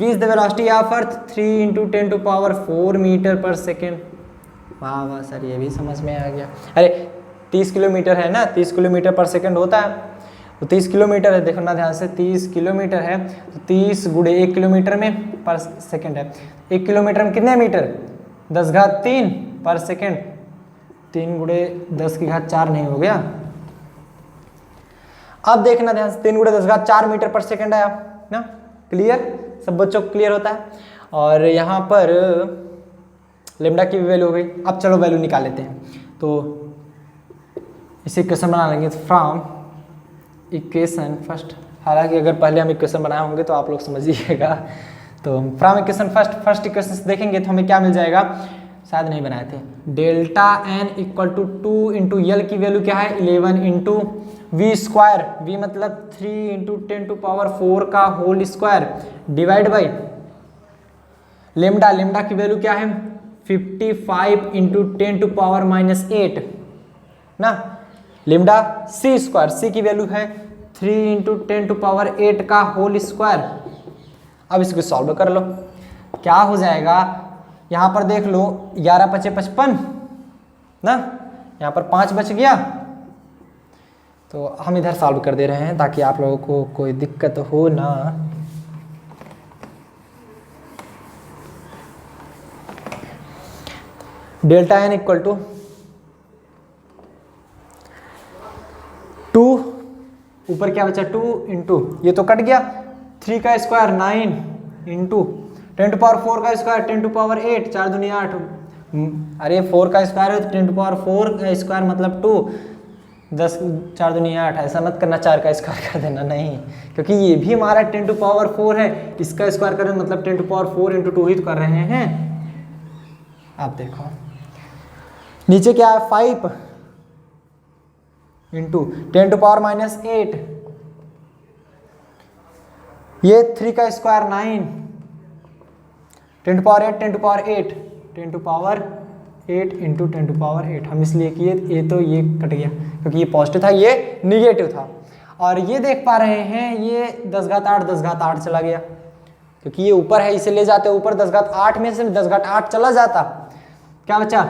S1: is the velocity of earth 3 × 10⁴ metre per second, वाह वाह सर, ये भी समझ में आ गया। अरे 30 किलोमीटर है ना, 30 किलोमीटर पर सेकंड होता है, तो 30 किलोमीटर है, देखो ना ध्यान से, 30 किलोमीटर है तो 30 गुणे 1 किलोमीटर में पर सेकंड है। 1 किलोमीटर में कितने मीटर, 10⁻³ पर सेकंड, 3 गुणे 10⁴ नहीं हो गया। अब देखना ध्यान से, 3 गुणे 10⁴ मीटर पर सेकंड आया ना, क्लियर, सब बच्चों को क्लियर होता है। और यहाँ पर लेमडा की भी वैल्यू हो गई। अब चलो वैल्यू निकाल लेते हैं, तो इसे इक्वेशन बना लेंगे फ्रॉम इक्वेशन फर्स्ट। हालांकि अगर पहले हम इक्वेशन बनाए होंगे तो आप लोग समझिएगा। तो फ्रॉम इक्वेशन फर्स्ट इक्वेशन से देखेंगे तो हमें क्या मिल जाएगा, शायद नहीं बनाए थे। Delta N equal to 2 × L की वैल्यू क्या है, 11 × V स्क्वायर, V मतलब 3 × 10⁴ का whole square divide by lambda की वैल्यू क्या है 55 × 10⁻⁻8 ना। लेमडा सी स्क्वायर, सी की वैल्यू है 3 × 10⁸ का होल स्क्वायर। अब इसको सॉल्व कर लो, क्या हो जाएगा, यहाँ पर देख लो 11 × 5 = 55 ना, यहाँ पर 5 बच गया। तो हम इधर सॉल्व कर दे रहे हैं ताकि आप लोगों को कोई दिक्कत हो ना। डेल्टा एन इक्वल टू 2, ऊपर क्या बचा 2 × ये तो कट गया, 3 का स्क्वायर 9 × 10⁴ का स्क्वायर 10⁸ 4 दूनी 8। अरे 4 का स्क्वायर है तो 10⁴ का स्क्वायर मतलब 2, 10 4 दूनी 8, ऐसा मत करना 4 का स्क्वायर कर देना, नहीं, क्योंकि ये भी हमारा 10⁴ है, इसका स्क्वायर करें मतलब 10⁴ × 2 ही तो कर रहे हैं। आप देखो नीचे क्या है 5 × 10⁻⁻8, ये 3 का स्क्वायर 9, 10⁸ 10⁸ 10⁸ × 10⁸ हम इसलिए किए, ये तो ये कट गया क्योंकि ये पॉजिटिव था, ये निगेटिव था। और ये देख पा रहे हैं ये 10⁻8 चला गया, क्योंकि ये ऊपर है, इसे ले जाते ऊपर 10⁻8 में से 10⁻8 चला जाता, क्या बचा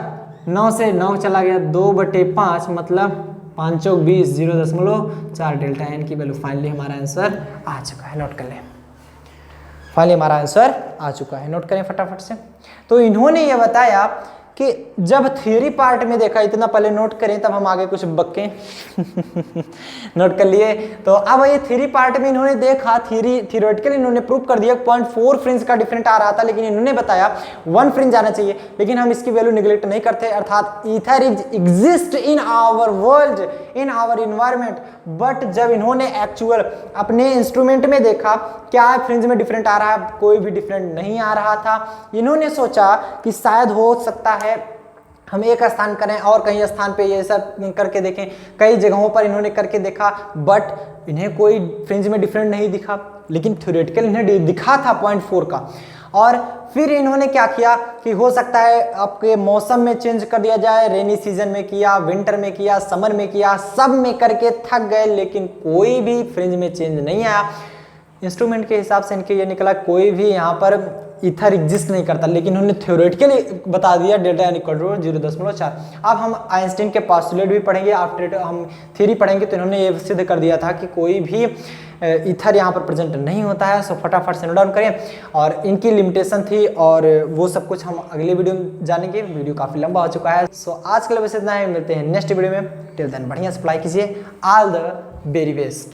S1: 9 से 9 चला गया, 2/5 मतलब 5 × 20 0.4 डेल्टा एन की वैल्यू। फाइनली हमारा आंसर आ चुका है, नोट कर लें, फाइनली हमारा आंसर आ चुका है, नोट करें फटाफट से। तो इन्होंने ये बताया कि जब थ्योरी पार्ट में देखा, इतना पहले नोट करें तब हम आगे कुछ बक्के नोट कर लिए। तो अब ये थ्योरी पार्ट में इन्होंने देखा, थियोरेटिकली इन्होंने प्रूव कर दिया 0.4 फ्रिंज का डिफरेंट आ रहा था, लेकिन इन्होंने बताया 1 फ्रिंज आना चाहिए, लेकिन हम इसकी वैल्यू निगलेक्ट नहीं करते, अर्थात ether exist in our world, in our environment. But जब इन्होंने एक्चुअल अपने इंस्ट्रूमेंट में देखा क्या फ्रिंज में डिफरेंट आ रहा है, कोई भी डिफरेंट नहीं आ रहा था। इन्होंने सोचा कि शायद हो सकता है हम एक स्थान करें और कई स्थान पे ये सब करके देखें, कई जगहों पर इन्होंने करके देखा, बट इन्हें कोई फ्रिंज में डिफरेंट नहीं दिखा, लेकिन थ्योरेटिकल इन्हें दिखा था 0.4 का। और फिर इन्होंने क्या किया कि हो सकता है आपके मौसम में चेंज कर दिया जाए, रेनी सीजन में किया, विंटर में किया, समर में किया, सब में करके थक गए, लेकिन कोई भी फ्रिंज में चेंज नहीं आया। इंस्ट्रूमेंट के हिसाब से इनके ये निकला कोई भी यहाँ पर ईथर एग्जिस्ट नहीं करता, लेकिन उन्होंने थ्योरेटिकली बता दिया डेल्टा n इक्वल टू 0.4। अब हम आइंस्टीन के पोस्टुलेट भी पढ़ेंगे, आफ्टर हम थ्योरी पढ़ेंगे, तो इन्होंने ये सिद्ध कर दिया था कि कोई भी ईथर यहाँ पर प्रेजेंट नहीं होता है। सो फटाफट से नोट डाउन करें, और इनकी लिमिटेशन थी और वो सब कुछ हम अगले वीडियो में जानेंगे। वीडियो काफ़ी लंबा हो चुका है। सो आज के लिए बस इतना है, मिलते हैं नेक्स्ट वीडियो में। टिल देन बढ़िया सप्लाई कीजिए। All the very best.